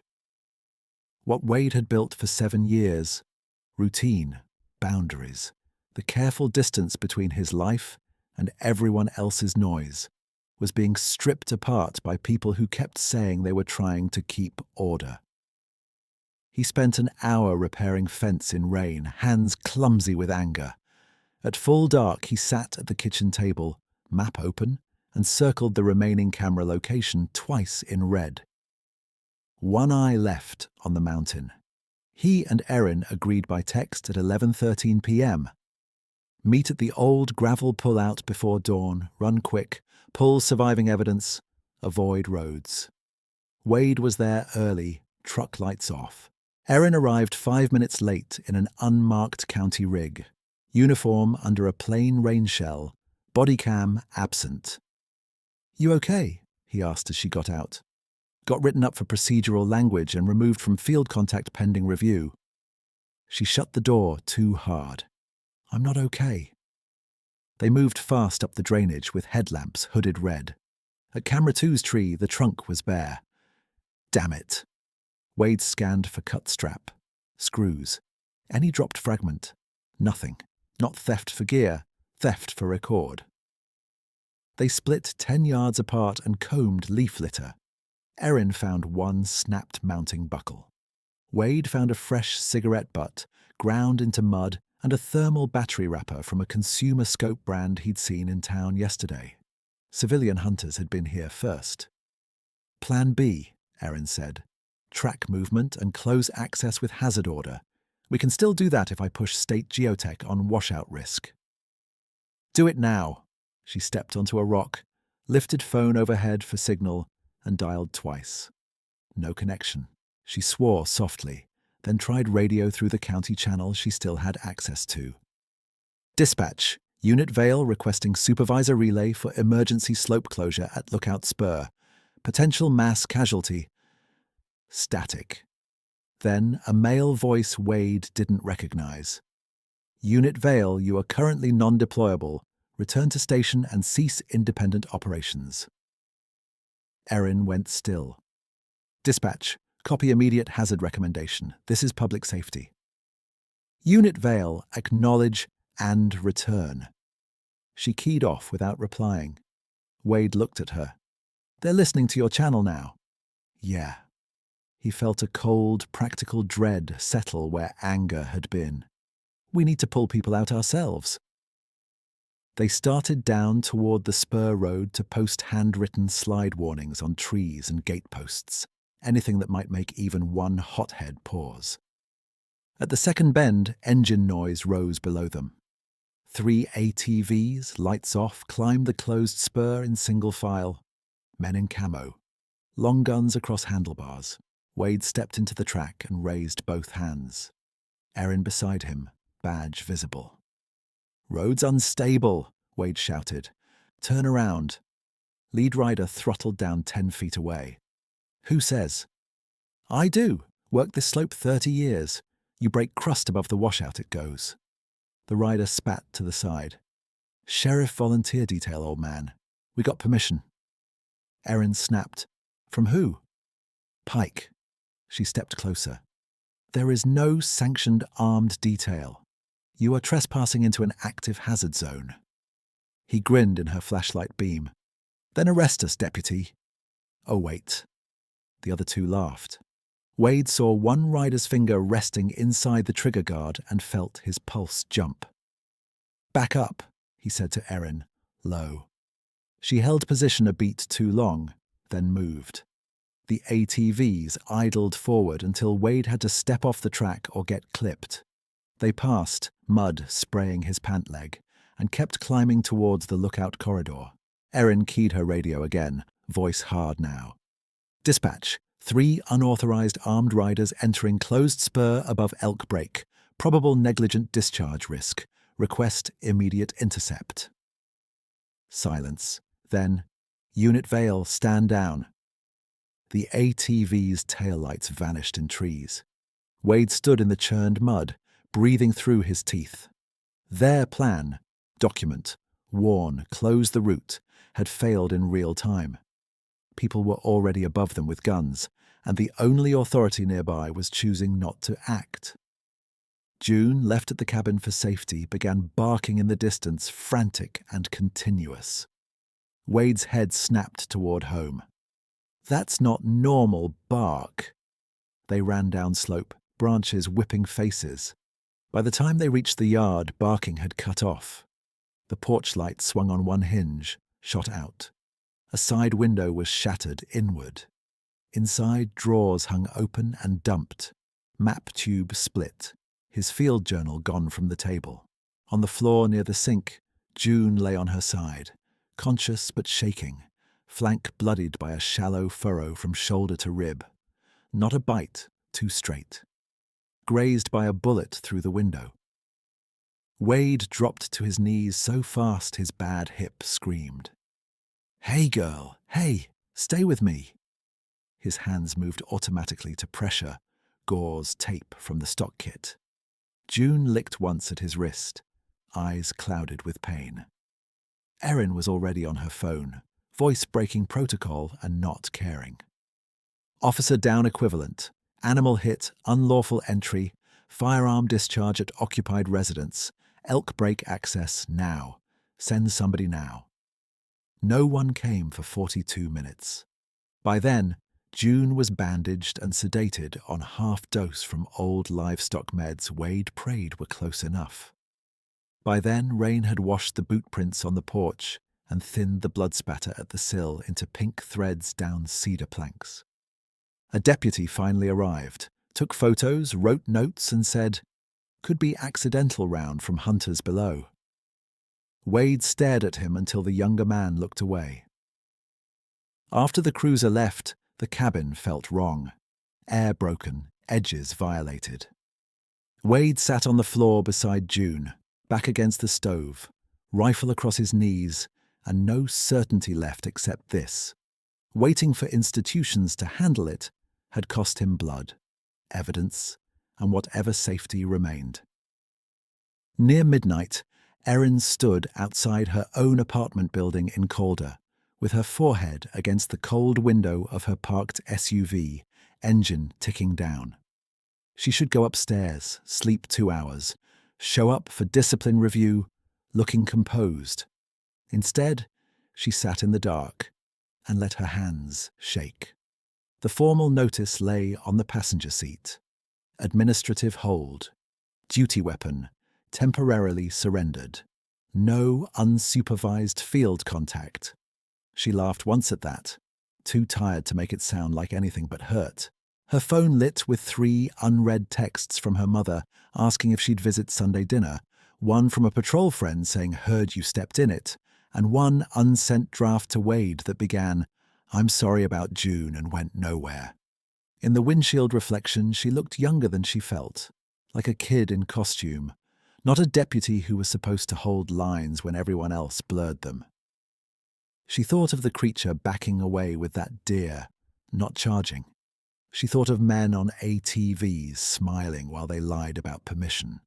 What Wade had built for 7 years, routine, boundaries, the careful distance between his life and everyone else's noise, was being stripped apart by people who kept saying they were trying to keep order. He spent an hour repairing fence in rain, hands clumsy with anger. At full dark, he sat at the kitchen table, map open, and circled the remaining camera location twice in red. One eye left on the mountain. He and Erin agreed by text at 11:13 p.m. Meet at the old gravel pull-out before dawn, run quick, pull surviving evidence, avoid roads. Wade was there early, truck lights off. Erin arrived 5 minutes late in an unmarked county rig, uniform under a plain rain shell, bodycam absent. "You okay?" he asked as she got out. "Got written up for procedural language and removed from field contact pending review." She shut the door too hard. "I'm not okay." They moved fast up the drainage with headlamps hooded red. At camera 2's tree, the trunk was bare. Damn it. Wade scanned for cut strap, screws, any dropped fragment. Nothing. Not theft for gear, theft for record. They split 10 yards apart and combed leaf litter. Erin found one snapped mounting buckle. Wade found a fresh cigarette butt, ground into mud, and a thermal battery wrapper from a consumer scope brand he'd seen in town yesterday. Civilian hunters had been here first. Plan B, Erin said. Track movement and close access with hazard order. We can still do that if I push state geotech on washout risk. Do it now. She stepped onto a rock, lifted phone overhead for signal, and dialed twice. No connection. She swore softly, then tried radio through the county channel she still had access to. Dispatch, Unit Vale requesting supervisor relay for emergency slope closure at Lookout Spur. Potential mass casualty. Static. Then a male voice Wade didn't recognize. Unit Vale, you are currently non-deployable. Return to station and cease independent operations. Erin went still. Dispatch, copy immediate hazard recommendation. This is public safety. Unit Vale, acknowledge and return. She keyed off without replying. Wade looked at her. They're listening to your channel now. Yeah. He felt a cold, practical dread settle where anger had been. We need to pull people out ourselves. They started down toward the spur road to post handwritten slide warnings on trees and gateposts, anything that might make even one hothead pause. At the second bend, engine noise rose below them. 3 ATVs, lights off, climbed the closed spur in single file. Men in camo. Long guns across handlebars. Wade stepped into the track and raised both hands. Erin beside him, badge visible. Road's unstable, Wade shouted. Turn around. Lead rider throttled down 10 feet away. Who says? I do. Worked this slope 30 years. You break crust above the washout it goes. The rider spat to the side. Sheriff volunteer detail, old man. We got permission. Erin snapped. From who? Pike. She stepped closer. There is no sanctioned armed detail. You are trespassing into an active hazard zone. He grinned in her flashlight beam. Then arrest us, deputy. Oh, wait. The other two laughed. Wade saw one rider's finger resting inside the trigger guard and felt his pulse jump. Back up, he said to Erin, low. She held position a beat too long, then moved. The ATVs idled forward until Wade had to step off the track or get clipped. They passed, mud spraying his pant leg, and kept climbing towards the lookout corridor. Erin keyed her radio again, voice hard now. Dispatch, 3 unauthorized armed riders entering closed spur above Elk Break. Probable negligent discharge risk. Request immediate intercept. Silence. Then, Unit Vale, stand down. The ATV's taillights vanished in trees. Wade stood in the churned mud, breathing through his teeth. Their plan, document, warn, close the route, had failed in real time. People were already above them with guns, and the only authority nearby was choosing not to act. June, left at the cabin for safety, began barking in the distance, frantic and continuous. Wade's head snapped toward home. That's not normal bark. They ran down slope, branches whipping faces. By the time they reached the yard, barking had cut off. The porch light swung on one hinge, shot out. A side window was shattered inward. Inside, drawers hung open and dumped. Map tube split, his field journal gone from the table. On the floor near the sink, June lay on her side, conscious but shaking, flank bloodied by a shallow furrow from shoulder to rib. Not a bite, too straight. Grazed by a bullet through the window. Wade dropped to his knees so fast his bad hip screamed. Hey, girl, hey, stay with me. His hands moved automatically to pressure, gauze tape from the stock kit. June licked once at his wrist, eyes clouded with pain. Erin was already on her phone, voice breaking protocol and not caring. Officer down equivalent. Animal hit, unlawful entry, firearm discharge at occupied residence. Elk break access now. Send somebody now. No one came for 42 minutes. By then, June was bandaged and sedated on half-dose from old livestock meds Wade prayed were close enough. By then, rain had washed the boot prints on the porch and thinned the blood spatter at the sill into pink threads down cedar planks. A deputy finally arrived, took photos, wrote notes and said, "Could be accidental round from hunters below." Wade stared at him until the younger man looked away. After the cruiser left, the cabin felt wrong. Air broken, edges violated. Wade sat on the floor beside June, back against the stove, rifle across his knees, and no certainty left except this. Waiting for institutions to handle it had cost him blood, evidence, and whatever safety remained. Near midnight, Erin stood outside her own apartment building in Calder, with her forehead against the cold window of her parked SUV, engine ticking down. She should go upstairs, sleep 2 hours, show up for discipline review, looking composed. Instead, she sat in the dark and let her hands shake. The formal notice lay on the passenger seat. Administrative hold. Duty weapon. Temporarily surrendered. No unsupervised field contact. She laughed once at that, too tired to make it sound like anything but hurt. Her phone lit with 3 unread texts from her mother asking if she'd visit Sunday dinner, one from a patrol friend saying, "Heard you stepped in it," and one unsent draft to Wade that began, "I'm sorry about June," and went nowhere. In the windshield reflection, she looked younger than she felt, like a kid in costume, not a deputy who was supposed to hold lines when everyone else blurred them. She thought of the creature backing away with that deer, not charging. She thought of men on ATVs smiling while they lied about permission.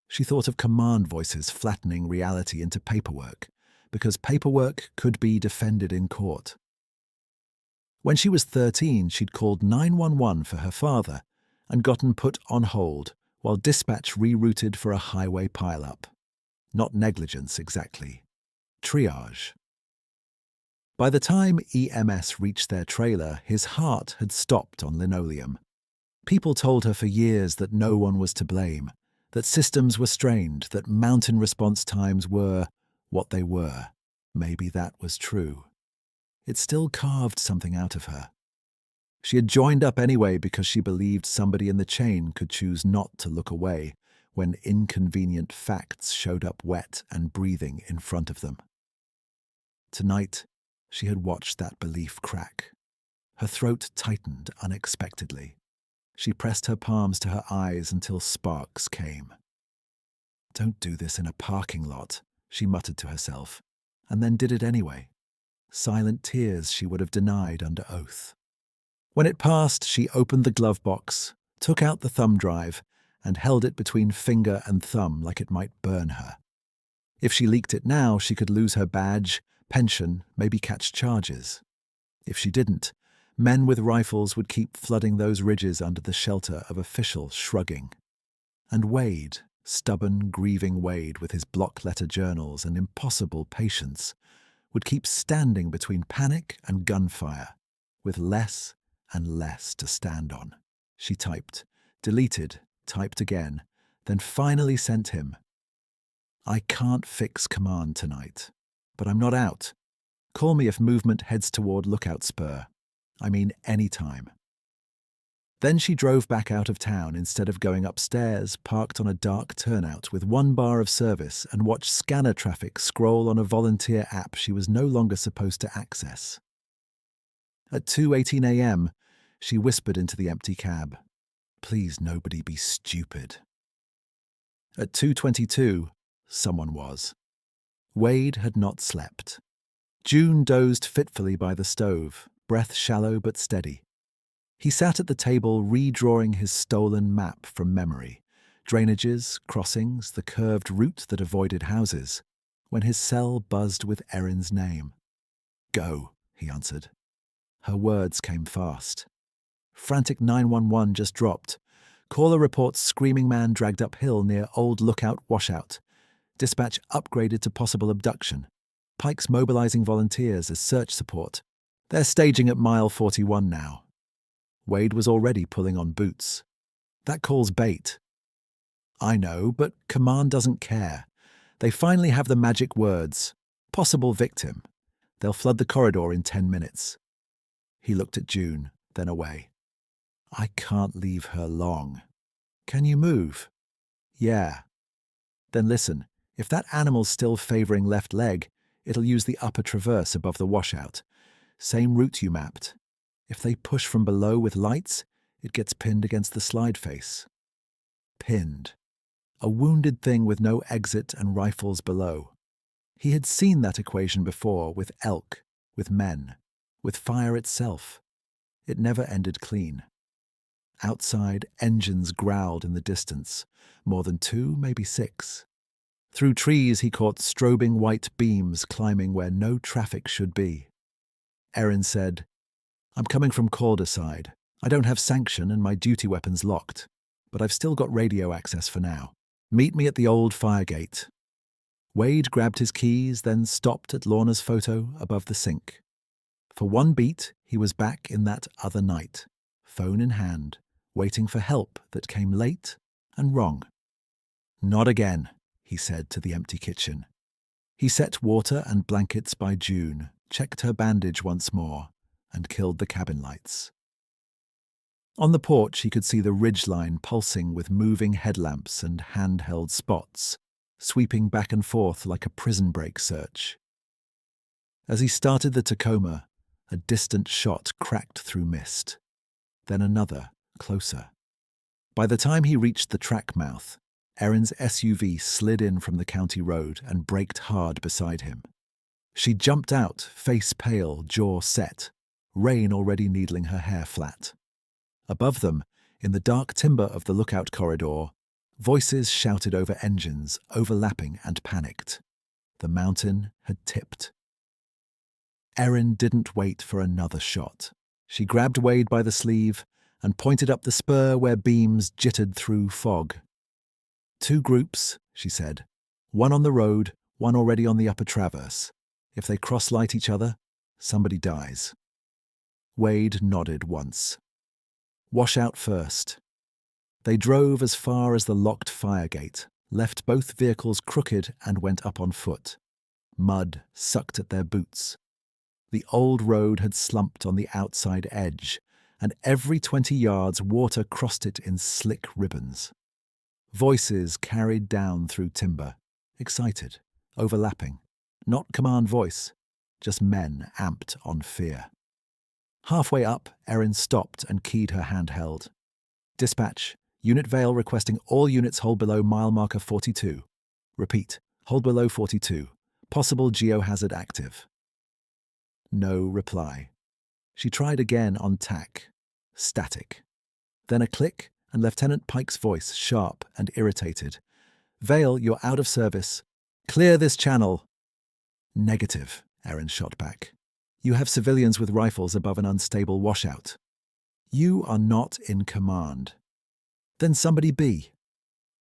She thought of command voices flattening reality into paperwork, because paperwork could be defended in court. When she was 13, she'd called 911 for her father and gotten put on hold while dispatch rerouted for a highway pileup. Not negligence exactly. Triage. By the time EMS reached their trailer, his heart had stopped on linoleum. People told her for years that no one was to blame, that systems were strained, that mountain response times were what they were. Maybe that was true. It still carved something out of her. She had joined up anyway because she believed somebody in the chain could choose not to look away when inconvenient facts showed up wet and breathing in front of them. Tonight, she had watched that belief crack. Her throat tightened unexpectedly. She pressed her palms to her eyes until sparks came. "Don't do this in a parking lot," she muttered to herself, and then did it anyway. Silent tears she would have denied under oath. When it passed, she opened the glove box, took out the thumb drive, and held it between finger and thumb like it might burn her. If she leaked it now, she could lose her badge, pension, maybe catch charges. If she didn't, men with rifles would keep flooding those ridges under the shelter of official shrugging. And Wade, stubborn, grieving Wade with his block-letter journals and impossible patience, would keep standing between panic and gunfire, with less and less to stand on. She typed, deleted, typed again, then finally sent him, "I can't fix command tonight, but I'm not out. Call me if movement heads toward Lookout Spur. I mean any time." Then she drove back out of town instead of going upstairs, parked on a dark turnout with 1 bar of service, and watched scanner traffic scroll on a volunteer app she was no longer supposed to access. At 2:18 a.m., she whispered into the empty cab, "Please nobody be stupid." At 2:22, someone was. Wade had not slept. June dozed fitfully by the stove, breath shallow but steady. He sat at the table redrawing his stolen map from memory, drainages, crossings, the curved route that avoided houses, when his cell buzzed with Erin's name. "Go," he answered. Her words came fast. Frantic 911 just dropped. Caller reports screaming man dragged uphill near Old Lookout Washout. Dispatch upgraded to possible abduction. Pike's mobilizing volunteers as search support. They're staging at mile 41 now. Wade was already pulling on boots. That call's bait. I know, but command doesn't care. They finally have the magic words. Possible victim. They'll flood the corridor in 10 minutes. He looked at June, then away. I can't leave her long. Can you move? Yeah. Then listen, if that animal's still favoring left leg, it'll use the upper traverse above the washout. Same route you mapped. If they push from below with lights, it gets pinned against the slide face. Pinned. A wounded thing with no exit and rifles below. He had seen that equation before with elk, with men, with fire itself. It never ended clean. Outside, engines growled in the distance, more than 2, maybe 6. Through trees he caught strobing white beams climbing where no traffic should be. Erin said, I'm coming from Calder side. I don't have sanction and my duty weapon's locked, but I've still got radio access for now. Meet me at the old fire gate. Wade grabbed his keys, then stopped at Lorna's photo above the sink. For one beat, he was back in that other night, phone in hand, waiting for help that came late and wrong. Not again, he said to the empty kitchen. He set water and blankets by June, checked her bandage once more, and killed the cabin lights. On the porch he could see the ridgeline pulsing with moving headlamps and handheld spots, sweeping back and forth like a prison break search. As he started the Tacoma, a distant shot cracked through mist. Then another, closer. By the time he reached the track mouth, Erin's SUV slid in from the county road and braked hard beside him. She jumped out, face pale, jaw set, rain already needling her hair flat. Above them, in the dark timber of the lookout corridor, voices shouted over engines, overlapping and panicked. The mountain had tipped. Erin didn't wait for another shot. She grabbed Wade by the sleeve and pointed up the spur where beams jittered through fog. 2 groups, she said. One on the road, one already on the upper traverse. If they cross-light each other, somebody dies. Wade nodded once. Wash out first. They drove as far as the locked fire gate, left both vehicles crooked and went up on foot. Mud sucked at their boots. The old road had slumped on the outside edge, and every 20 yards water crossed it in slick ribbons. Voices carried down through timber, excited, overlapping. Not command voice, just men amped on fear. Halfway up, Erin stopped and keyed her handheld. Dispatch, Unit Vale requesting all units hold below mile marker 42. Repeat, hold below 42. Possible geohazard active. No reply. She tried again on tack. Static. Then a click, and Lieutenant Pike's voice, sharp and irritated. Vale, you're out of service. Clear this channel. Negative, Erin shot back. You have civilians with rifles above an unstable washout. You are not in command. Then somebody be.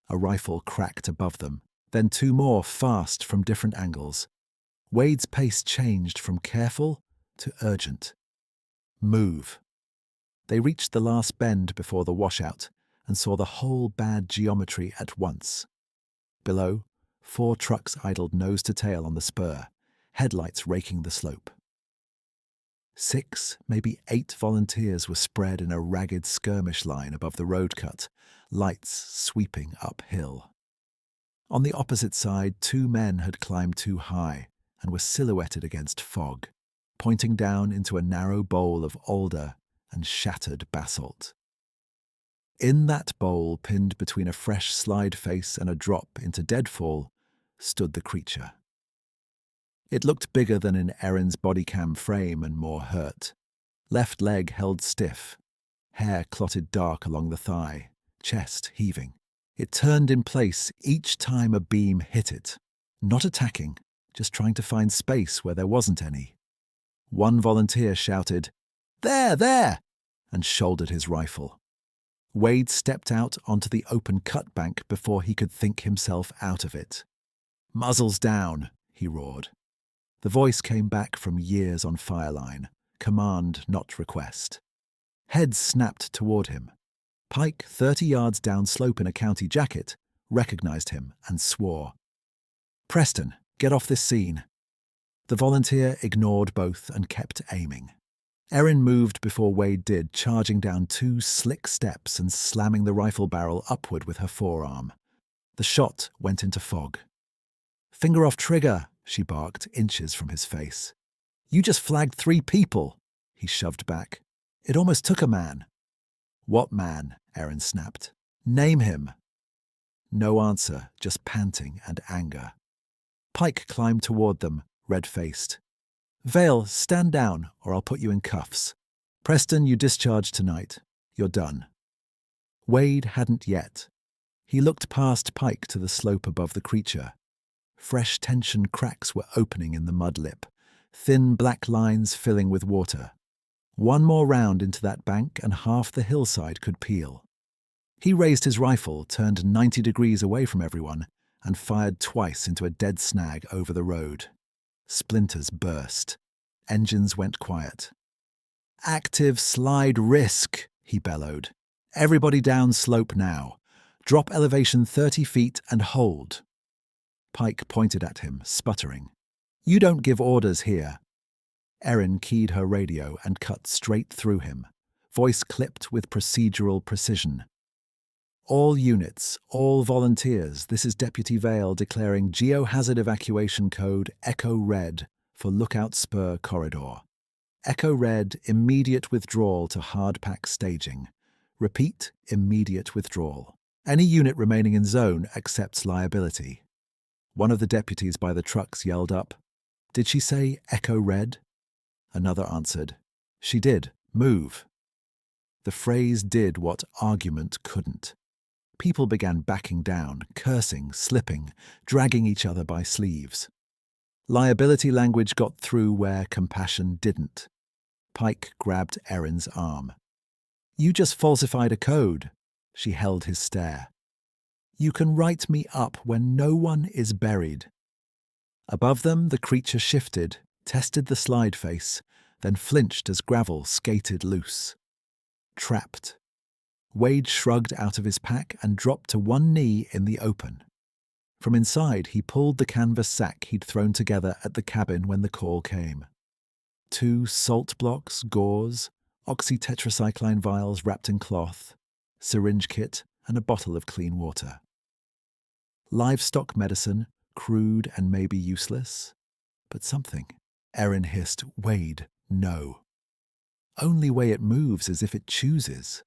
A rifle cracked above them, then 2 more fast from different angles. Wade's pace changed from careful to urgent. Move. They reached the last bend before the washout and saw the whole bad geometry at once. Below, 4 trucks idled nose to tail on the spur, headlights raking the slope. 6, maybe 8 volunteers were spread in a ragged skirmish line above the road cut, lights sweeping uphill. On the opposite side, 2 men had climbed too high and were silhouetted against fog, pointing down into a narrow bowl of alder and shattered basalt. In that bowl, pinned between a fresh slide face and a drop into deadfall, stood the creature. It looked bigger than in Erin's Bodycam frame and more hurt. Left leg held stiff, hair clotted dark along the thigh, chest heaving. It turned in place each time a beam hit it, not attacking, just trying to find space where there wasn't any. One volunteer shouted, "There, there!" and shouldered his rifle. Wade stepped out onto the open cut bank before he could think himself out of it. "Muzzles down," he roared. The voice came back from years on Fireline, command not request. Heads snapped toward him. Pike, 30 yards downslope in a county jacket, recognized him and swore. "Preston, get off this scene." The volunteer ignored both and kept aiming. Erin moved before Wade did, charging down 2 slick steps and slamming the rifle barrel upward with her forearm. The shot went into fog. "Finger off trigger," she barked, inches from his face. "You just flagged 3 people," he shoved back. "It almost took a man." "What man?" Erin snapped. "Name him." No answer, just panting and anger. Pike climbed toward them, red-faced. "Vale, stand down, or I'll put you in cuffs. Preston, you discharge tonight. You're done." Wade hadn't yet. He looked past Pike to the slope above the creature. Fresh tension cracks were opening in the mud lip, thin black lines filling with water. One more round into that bank and half the hillside could peel. He raised his rifle, turned 90 degrees away from everyone, and fired twice into a dead snag over the road. Splinters burst. Engines went quiet. "Active slide risk," he bellowed. "Everybody down slope now. Drop elevation 30 feet and hold." Pike pointed at him, sputtering. "You don't give orders here." Erin keyed her radio and cut straight through him, voice clipped with procedural precision. "All units, all volunteers, this is Deputy Vale declaring geohazard evacuation code Echo Red for Lookout Spur Corridor. Echo Red, immediate withdrawal to hardpack staging. Repeat, immediate withdrawal. Any unit remaining in zone accepts liability." One of the deputies by the trucks yelled up, "Did she say Echo Red?" Another answered, "She did. Move." The phrase did what argument couldn't. People began backing down, cursing, slipping, dragging each other by sleeves. Liability language got through where compassion didn't. Pike grabbed Erin's arm. "You just falsified a code." She held his stare. "You can write me up when no one is buried." Above them, the creature shifted, tested the slide face, then flinched as gravel skated loose. Trapped. Wade shrugged out of his pack and dropped to one knee in the open. From inside, he pulled the canvas sack he'd thrown together at the cabin when the call came. 2 salt blocks, gauze, oxytetracycline vials wrapped in cloth, syringe kit, and a bottle of clean water. Livestock medicine, crude and maybe useless, but something. Erin hissed, "Wade, no." "Only way it moves is if it chooses."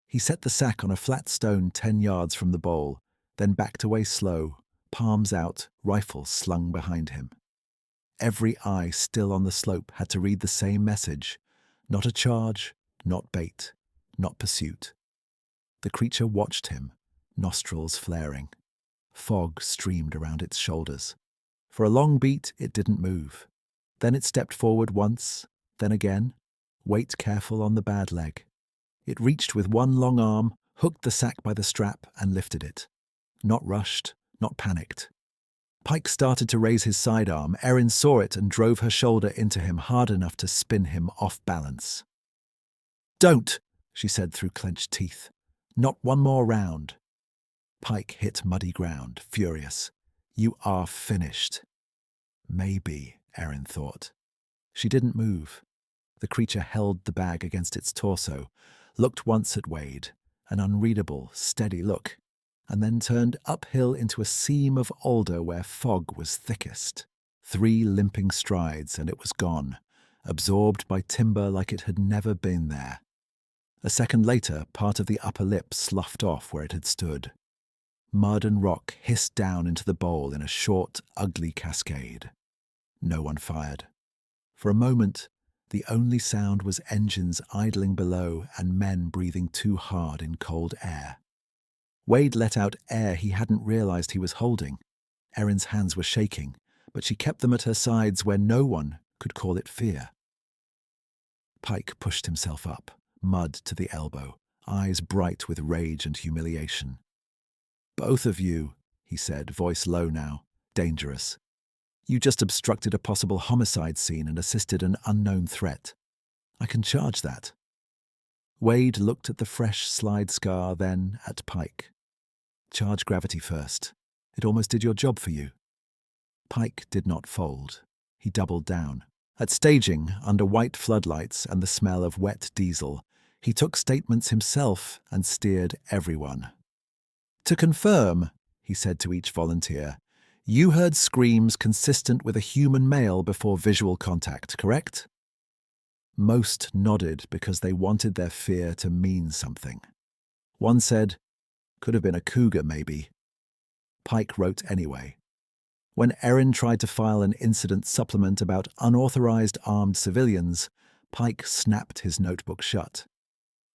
He set the sack on a flat stone 10 yards from the bowl, then backed away slow, palms out, rifle slung behind him. Every eye still on the slope had to read the same message. Not a charge, not bait, not pursuit. The creature watched him, nostrils flaring. Fog streamed around its shoulders. For a long beat, it didn't move. Then it stepped forward once, then again, weight careful on the bad leg. It reached with one long arm, hooked the sack by the strap, and lifted it. Not rushed, not panicked. Pike started to raise his sidearm. Erin saw it and drove her shoulder into him hard enough to spin him off balance. "Don't," she said through clenched teeth. "Not one more round." Pike hit muddy ground, furious. "You are finished." Maybe, Erin thought. She didn't move. The creature held the bag against its torso, looked once at Wade, an unreadable, steady look, and then turned uphill into a seam of alder where fog was thickest. 3 limping strides and it was gone, absorbed by timber like it had never been there. A second later, part of the upper lip sloughed off where it had stood. Mud and rock hissed down into the bowl in a short, ugly cascade. No one fired. For a moment, the only sound was engines idling below and men breathing too hard in cold air. Wade let out air he hadn't realized he was holding. Erin's hands were shaking, but she kept them at her sides where no one could call it fear. Pike pushed himself up, mud to the elbow, eyes bright with rage and humiliation. "Both of you," he said, voice low now, dangerous. "You just obstructed a possible homicide scene and assisted an unknown threat. I can charge that." Wade looked at the fresh slide scar, then at Pike. "Charge gravity first. It almost did your job for you." Pike did not fold. He doubled down. At staging, under white floodlights and the smell of wet diesel, he took statements himself and steered everyone. "To confirm," he said to each volunteer, "you heard screams consistent with a human male before visual contact, correct?" Most nodded because they wanted their fear to mean something. One said, "Could have been a cougar, maybe." Pike wrote anyway. When Erin tried to file an incident supplement about unauthorized armed civilians, Pike snapped his notebook shut.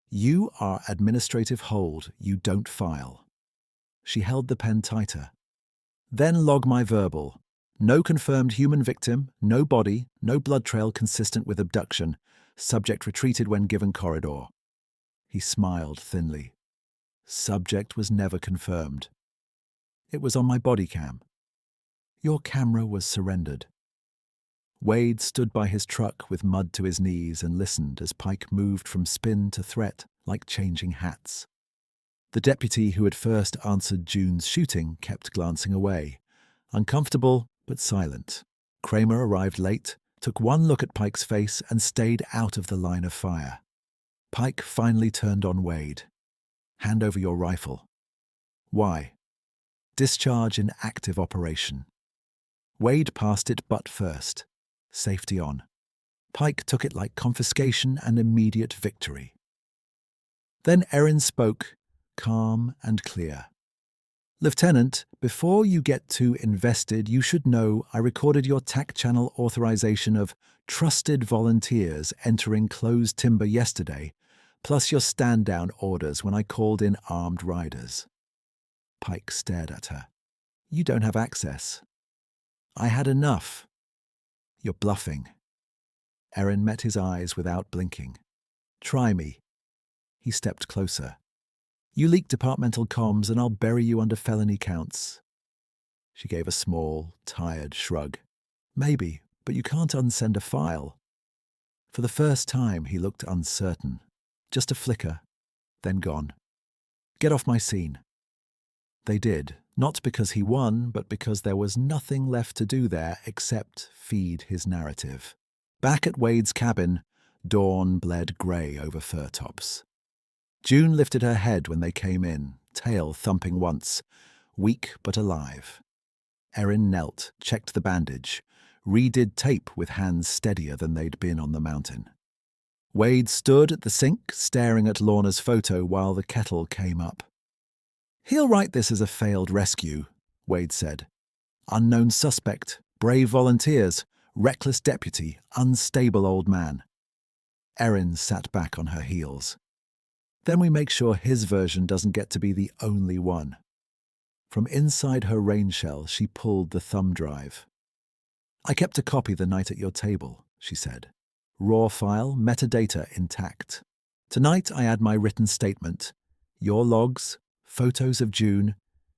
"You are administrative hold, you don't file." She held the pen tighter. "Then log my verbal. No confirmed human victim, no body, no blood trail consistent with abduction. Subject retreated when given corridor." He smiled thinly. "Subject was never confirmed. It was on my Bodycam." "Your camera was surrendered." Wade stood by his truck with mud to his knees and listened as Pike moved from spin to threat like changing hats. The deputy who had first answered June's shooting kept glancing away, uncomfortable but silent. Kramer arrived late, took one look at Pike's face and stayed out of the line of fire. Pike finally turned on Wade. "Hand over your rifle." "Why?" "Discharge in active operation." Wade passed it butt first. Safety on. Pike took it like confiscation and immediate victory. Then Erin spoke, calm and clear. "Lieutenant, before you get too invested, you should know I recorded your TAC channel authorization of trusted volunteers entering closed timber yesterday, plus your stand-down orders when I called in armed riders." Pike stared at her. "You don't have access." "I had enough." "You're bluffing." Erin met his eyes without blinking. "Try me." He stepped closer. "You leak departmental comms and I'll bury you under felony counts." She gave a small, tired shrug. "Maybe, but you can't unsend a file." For the first time, he looked uncertain. Just a flicker, then gone. "Get off my scene." They did, not because he won, but because there was nothing left to do there except feed his narrative. Back at Wade's cabin, dawn bled grey over fir tops. June lifted her head when they came in, tail thumping once, weak but alive. Erin knelt, checked the bandage, redid tape with hands steadier than they'd been on the mountain. Wade stood at the sink, staring at Lorna's photo while the kettle came up. "He'll write this as a failed rescue," Wade said. "Unknown suspect, brave volunteers, reckless deputy, unstable old man." Erin sat back on her heels. "Then we make sure his version doesn't get to be the only one." From inside her rain shell, she pulled the thumb drive. "I kept a copy the night at your table," she said. "Raw file, metadata intact. Tonight I add my written statement, your logs, photos of June,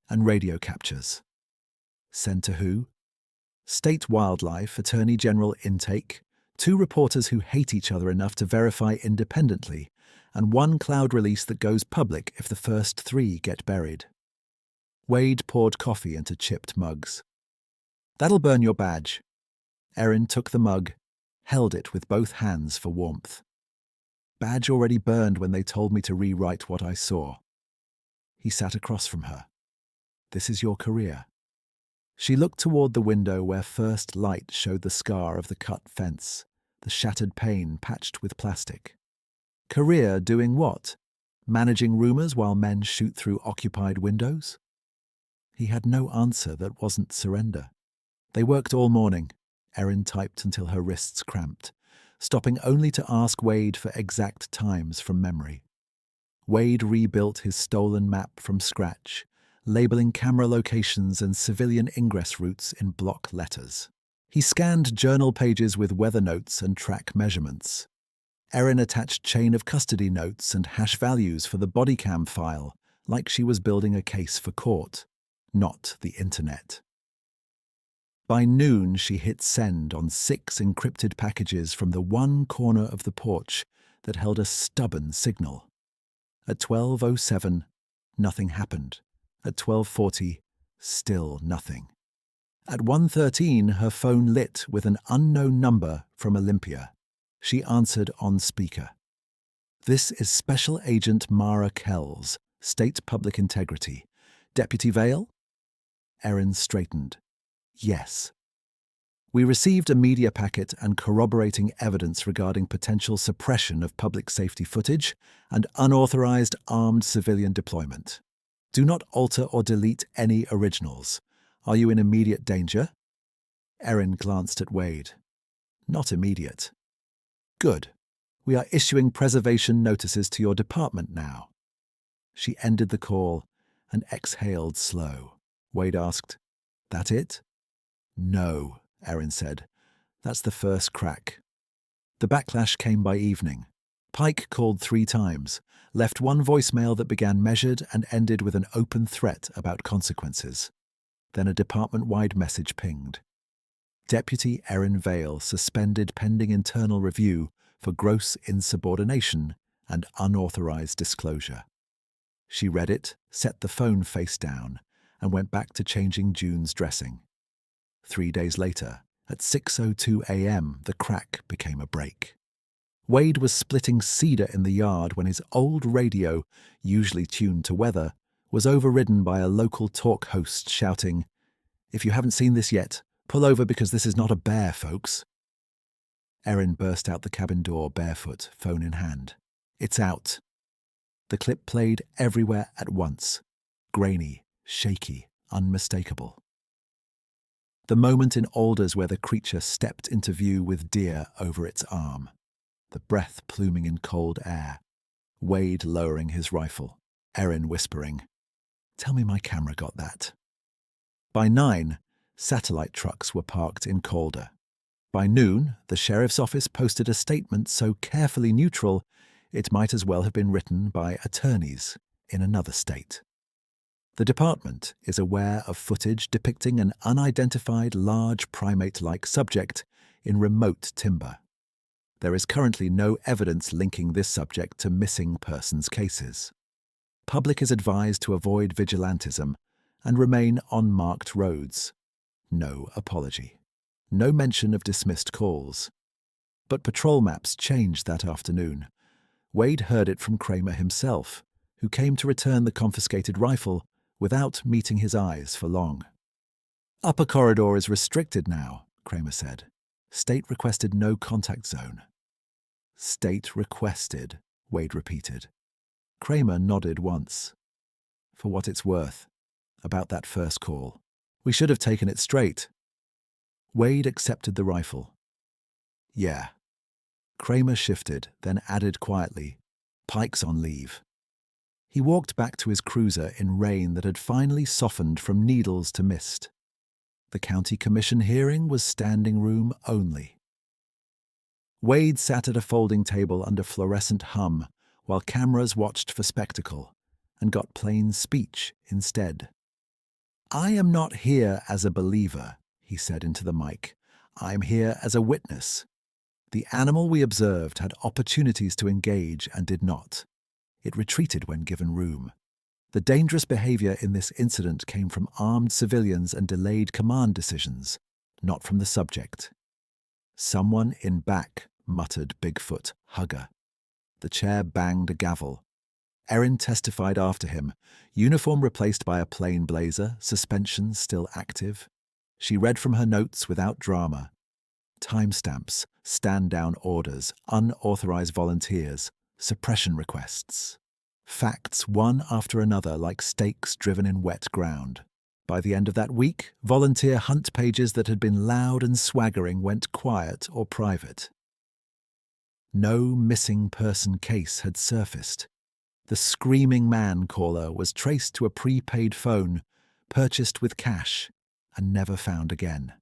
and radio captures." "Send to who?" "State Wildlife, Attorney General Intake, 2 reporters who hate each other enough to verify independently, and 1 cloud release that goes public if the first 3 get buried." Wade poured coffee into chipped mugs. "That'll burn your badge." Erin took the mug, held it with both hands for warmth. "Badge already burned when they told me to rewrite what I saw." He sat across from her. "This is your career." She looked toward the window where first light showed the scar of the cut fence, the shattered pane patched with plastic. "Career doing what? Managing rumors while men shoot through occupied windows?" He had no answer that wasn't surrender. They worked all morning. Erin typed until her wrists cramped, stopping only to ask Wade for exact times from memory. Wade rebuilt his stolen map from scratch, labeling camera locations and civilian ingress routes in block letters. He scanned journal pages with weather notes and track measurements. Erin attached chain of custody notes and hash values for the Bodycam file, like she was building a case for court, not the internet. By noon, she hit send on 6 encrypted packages from the one corner of the porch that held a stubborn signal. At 12:07, nothing happened. At 12:40, still nothing. At 1:13, her phone lit with an unknown number from Olympia. She answered on speaker. "This is Special Agent Mara Kells, State Public Integrity. Deputy Vale?" Erin straightened. "Yes." "We received a media packet and corroborating evidence regarding potential suppression of public safety footage and unauthorized armed civilian deployment. Do not alter or delete any originals. Are you in immediate danger?" Erin glanced at Wade. "Not immediate." "Good. We are issuing preservation notices to your department now." She ended the call and exhaled slow. Wade asked, "That it?" "No," Erin said. "That's the first crack." The backlash came by evening. Pike called 3 times, left one voicemail that began measured and ended with an open threat about consequences. Then a department-wide message pinged. Deputy Erin Vale suspended pending internal review for gross insubordination and unauthorized disclosure. She read it, set the phone face down, and went back to changing June's dressing. 3 days later, at 6:02 a.m., the crack became a break. Wade was splitting cedar in the yard when his old radio, usually tuned to weather, was overridden by a local talk host shouting, "If you haven't seen this yet, pull over because this is not a bear, folks." Erin burst out the cabin door barefoot, phone in hand. "It's out." The clip played everywhere at once. Grainy, shaky, unmistakable. The moment in alders where the creature stepped into view with deer over its arm. The breath pluming in cold air. Wade lowering his rifle. Erin whispering, "Tell me my camera got that." By 9, satellite trucks were parked in Calder. By noon, the sheriff's office posted a statement so carefully neutral it might as well have been written by attorneys in another state. The department is aware of footage depicting an unidentified large primate-like subject in remote timber. There is currently no evidence linking this subject to missing persons cases. Public is advised to avoid vigilantism and remain on marked roads. No apology. No mention of dismissed calls. But patrol maps changed that afternoon. Wade heard it from Kramer himself, who came to return the confiscated rifle without meeting his eyes for long. "Upper corridor is restricted now," Kramer said. "State requested no contact zone." "State requested," Wade repeated. Kramer nodded once. "For what it's worth, about that first call. We should have taken it straight." Wade accepted the rifle. "Yeah." Kramer shifted, then added quietly, "Pike's on leave." He walked back to his cruiser in rain that had finally softened from needles to mist. The county commission hearing was standing room only. Wade sat at a folding table under fluorescent hum while cameras watched for spectacle and got plain speech instead. "I am not here as a believer," he said into the mic. "I'm here as a witness. The animal we observed had opportunities to engage and did not. It retreated when given room. The dangerous behavior in this incident came from armed civilians and delayed command decisions, not from the subject." "Someone in back," muttered Bigfoot, hugger. The chair banged a gavel. Erin testified after him, uniform replaced by a plain blazer, suspension still active. She read from her notes without drama. Timestamps, stand-down orders, unauthorized volunteers, suppression requests. Facts one after another like stakes driven in wet ground. By the end of that week, volunteer hunt pages that had been loud and swaggering went quiet or private. No missing person case had surfaced. The screaming man caller was traced to a prepaid phone, purchased with cash, and never found again.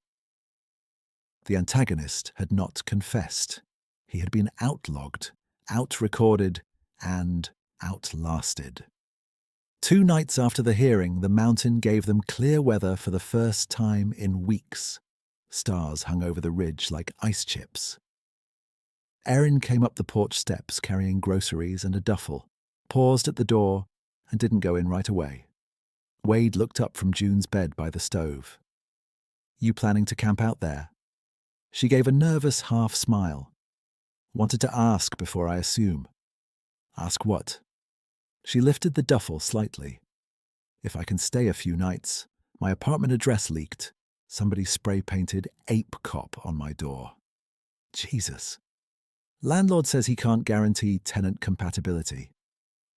The antagonist had not confessed. He had been outlogged, out-recorded, and outlasted. 2 nights after the hearing, the mountain gave them clear weather for the first time in weeks. Stars hung over the ridge like ice chips. Erin came up the porch steps carrying groceries and a duffel, paused at the door, and didn't go in right away. Wade looked up from June's bed by the stove. "You planning to camp out there?" She gave a nervous half smile. "Wanted to ask before I assume." "Ask what?" She lifted the duffel slightly. "If I can stay a few nights. My apartment address leaked. Somebody spray-painted Ape Cop on my door." Jesus. "Landlord says he can't guarantee tenant compatibility."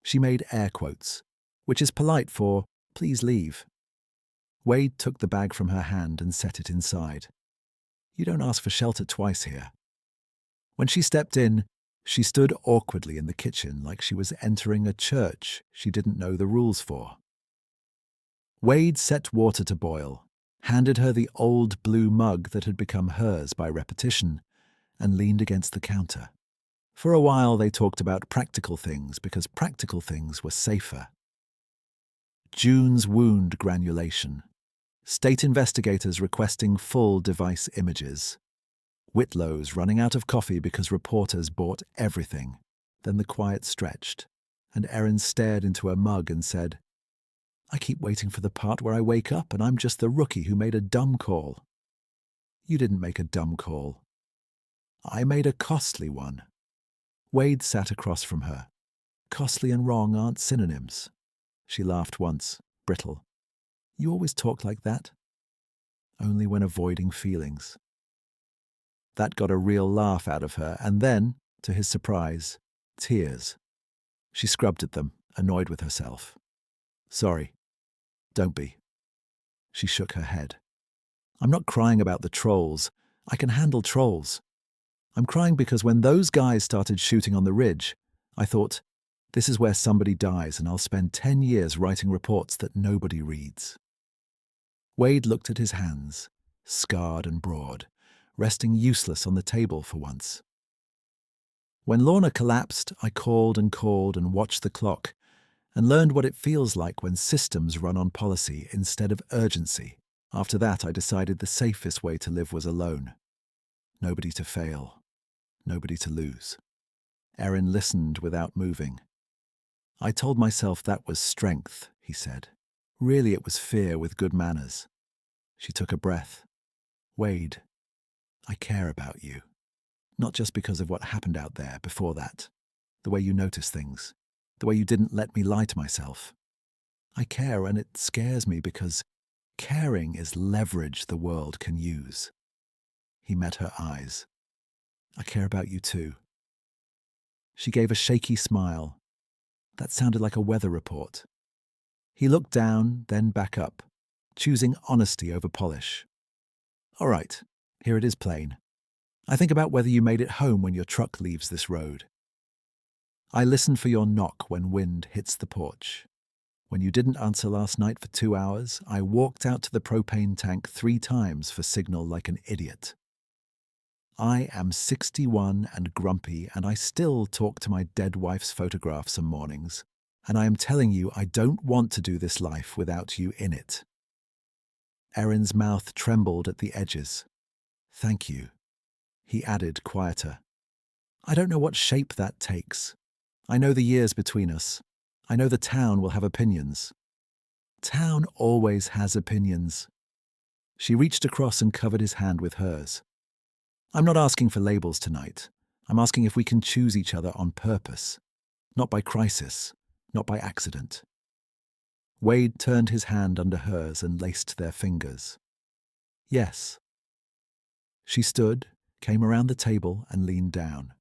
She made air quotes, which is polite for, "Please leave." Wade took the bag from her hand and set it inside. "You don't ask for shelter twice here." When she stepped in, she stood awkwardly in the kitchen like she was entering a church she didn't know the rules for. Wade set water to boil, handed her the old blue mug that had become hers by repetition, and leaned against the counter. For a while they talked about practical things because practical things were safer. June's wound granulation. State investigators requesting full device images. Whitlow's running out of coffee because reporters bought everything. Then the quiet stretched, and Erin stared into her mug and said, "I keep waiting for the part where I wake up and I'm just the rookie who made a dumb call." "You didn't make a dumb call." "I made a costly one." Wade sat across from her. "Costly and wrong aren't synonyms." She laughed once, brittle. "You always talk like that." "Only when avoiding feelings." That got a real laugh out of her, and then, to his surprise, tears. She scrubbed at them, annoyed with herself. "Sorry. Don't be." She shook her head. "I'm not crying about the trolls. I can handle trolls. I'm crying because when those guys started shooting on the ridge, I thought, this is where somebody dies and I'll spend 10 years writing reports that nobody reads." Wade looked at his hands, scarred and broad, resting useless on the table for once. "When Lorna collapsed, I called and watched the clock and learned what it feels like when systems run on policy instead of urgency. After that, I decided the safest way to live was alone. Nobody to fail, nobody to lose." Erin listened without moving. "I told myself that was strength," he said. "Really, it was fear with good manners." She took a breath. "Wade, I care about you. Not just because of what happened out there before that. The way you notice things. The way you didn't let me lie to myself. I care, and it scares me because caring is leverage the world can use." He met her eyes. "I care about you too." She gave a shaky smile. That sounded like a weather report. He looked down, then back up, choosing honesty over polish. "All right, here it is plain. I think about whether you made it home when your truck leaves this road. I listened for your knock when wind hits the porch. When you didn't answer last night for 2 hours, I walked out to the propane tank 3 times for signal like an idiot. I am 61 and grumpy, and I still talk to my dead wife's photograph some mornings. And I am telling you, I don't want to do this life without you in it." Erin's mouth trembled at the edges. "Thank you," he added, quieter. "I don't know what shape that takes. I know the years between us. I know the town will have opinions." "Town always has opinions." She reached across and covered his hand with hers. "I'm not asking for labels tonight. I'm asking if we can choose each other on purpose. Not by crisis. Not by accident." Wade turned his hand under hers and laced their fingers. "Yes." She stood, came around the table and leaned down.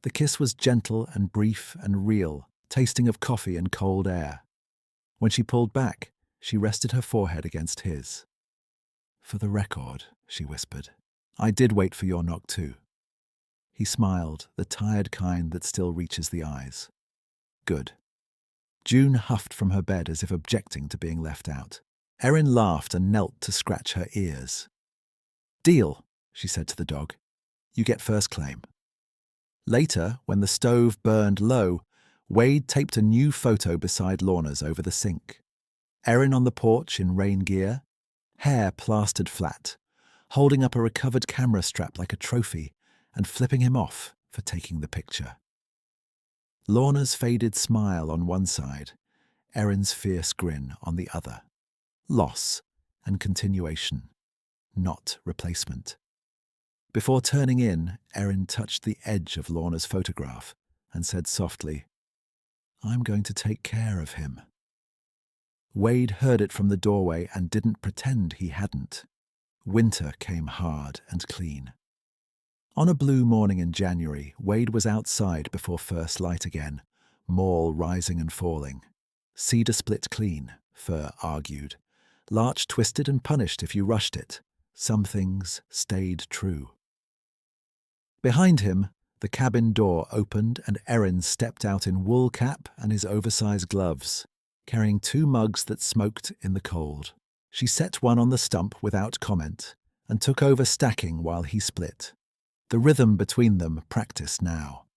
The kiss was gentle and brief and real, tasting of coffee and cold air. When she pulled back, she rested her forehead against his. "For the record," she whispered, "I did wait for your knock too." He smiled, the tired kind that still reaches the eyes. "Good." June huffed from her bed as if objecting to being left out. Erin laughed and knelt to scratch her ears. "Deal," she said to the dog. "You get first claim." Later, when the stove burned low, Wade taped a new photo beside Lorna's over the sink. Erin on the porch in rain gear, hair plastered flat, holding up a recovered camera strap like a trophy and flipping him off for taking the picture. Lorna's faded smile on one side, Erin's fierce grin on the other. Loss and continuation, not replacement. Before turning in, Erin touched the edge of Lorna's photograph and said softly, "I'm going to take care of him." Wade heard it from the doorway and didn't pretend he hadn't. Winter came hard and clean. On a blue morning in January, Wade was outside before first light again, Mall rising and falling. Cedar split clean, Fir argued. Larch twisted and punished if you rushed it. Some things stayed true. Behind him, the cabin door opened and Erin stepped out in wool cap and his oversized gloves, carrying 2 mugs that smoked in the cold. She set one on the stump without comment and took over stacking while he split. The rhythm between them practiced now.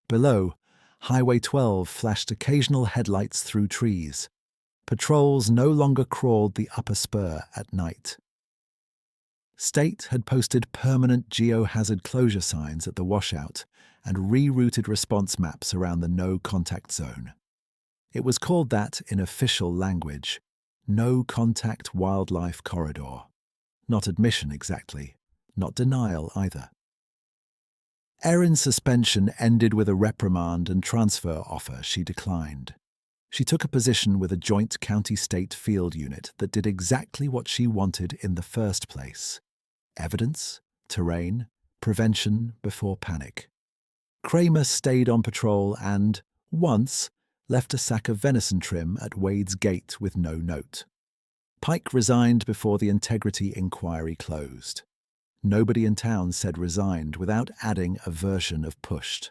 Below, Highway 12 flashed occasional headlights through trees. Patrols no longer crawled the upper spur at night. State had posted permanent geohazard closure signs at the washout and rerouted response maps around the no-contact zone. It was called that in official language, No Contact Wildlife Corridor. Not admission exactly, not denial either. Erin's suspension ended with a reprimand and transfer offer she declined. She took a position with a joint county-state field unit that did exactly what she wanted in the first place. Evidence, terrain, prevention before panic. Kramer stayed on patrol and, once, left a sack of venison trim at Wade's gate with no note. Pike resigned before the integrity inquiry closed. Nobody in town said resigned without adding a version of pushed.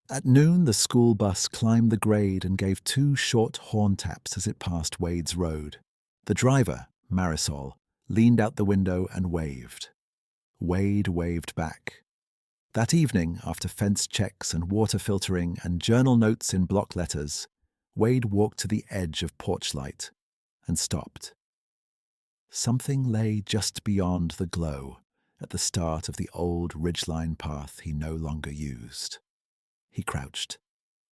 At noon, the school bus climbed the grade and gave 2 short horn taps as it passed Wade's road. The driver, Marisol, leaned out the window and waved. Wade waved back. That evening, after fence checks and water filtering and journal notes in block letters, Wade walked to the edge of porch light and stopped. Something lay just beyond the glow, at the start of the old ridgeline path he no longer used. He crouched.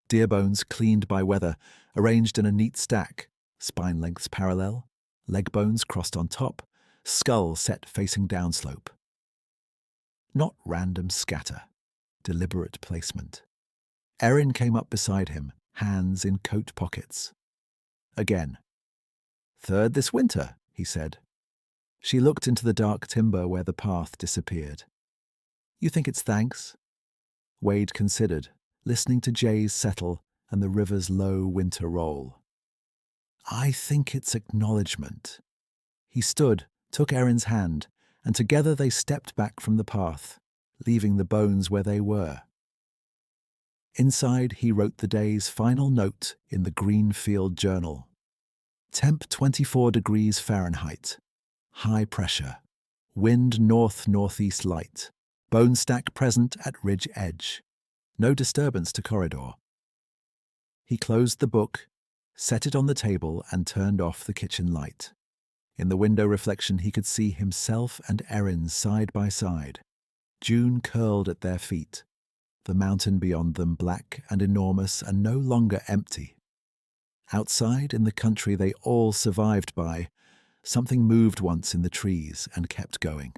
Deer bones cleaned by weather, arranged in a neat stack, spine lengths parallel, leg bones crossed on top, skull set facing downslope. Not random scatter, deliberate placement. Erin came up beside him, hands in coat pockets. Again. "Third this winter," he said. She looked into the dark timber where the path disappeared. "You think it's thanks?" Wade considered, listening to jays settle and the river's low winter roll. "I think it's acknowledgement." He stood, took Erin's hand, and together they stepped back from the path, leaving the bones where they were. Inside, he wrote the day's final note in the Greenfield Journal. Temp 24 degrees Fahrenheit. High pressure. Wind north-northeast light. Bone stack present at ridge edge. No disturbance to corridor. He closed the book, set it on the table and turned off the kitchen light. In the window reflection he could see himself and Erin side by side. June curled at their feet. The mountain beyond them black and enormous and no longer empty. Outside in the country they all survived by, something moved once in the trees and kept going.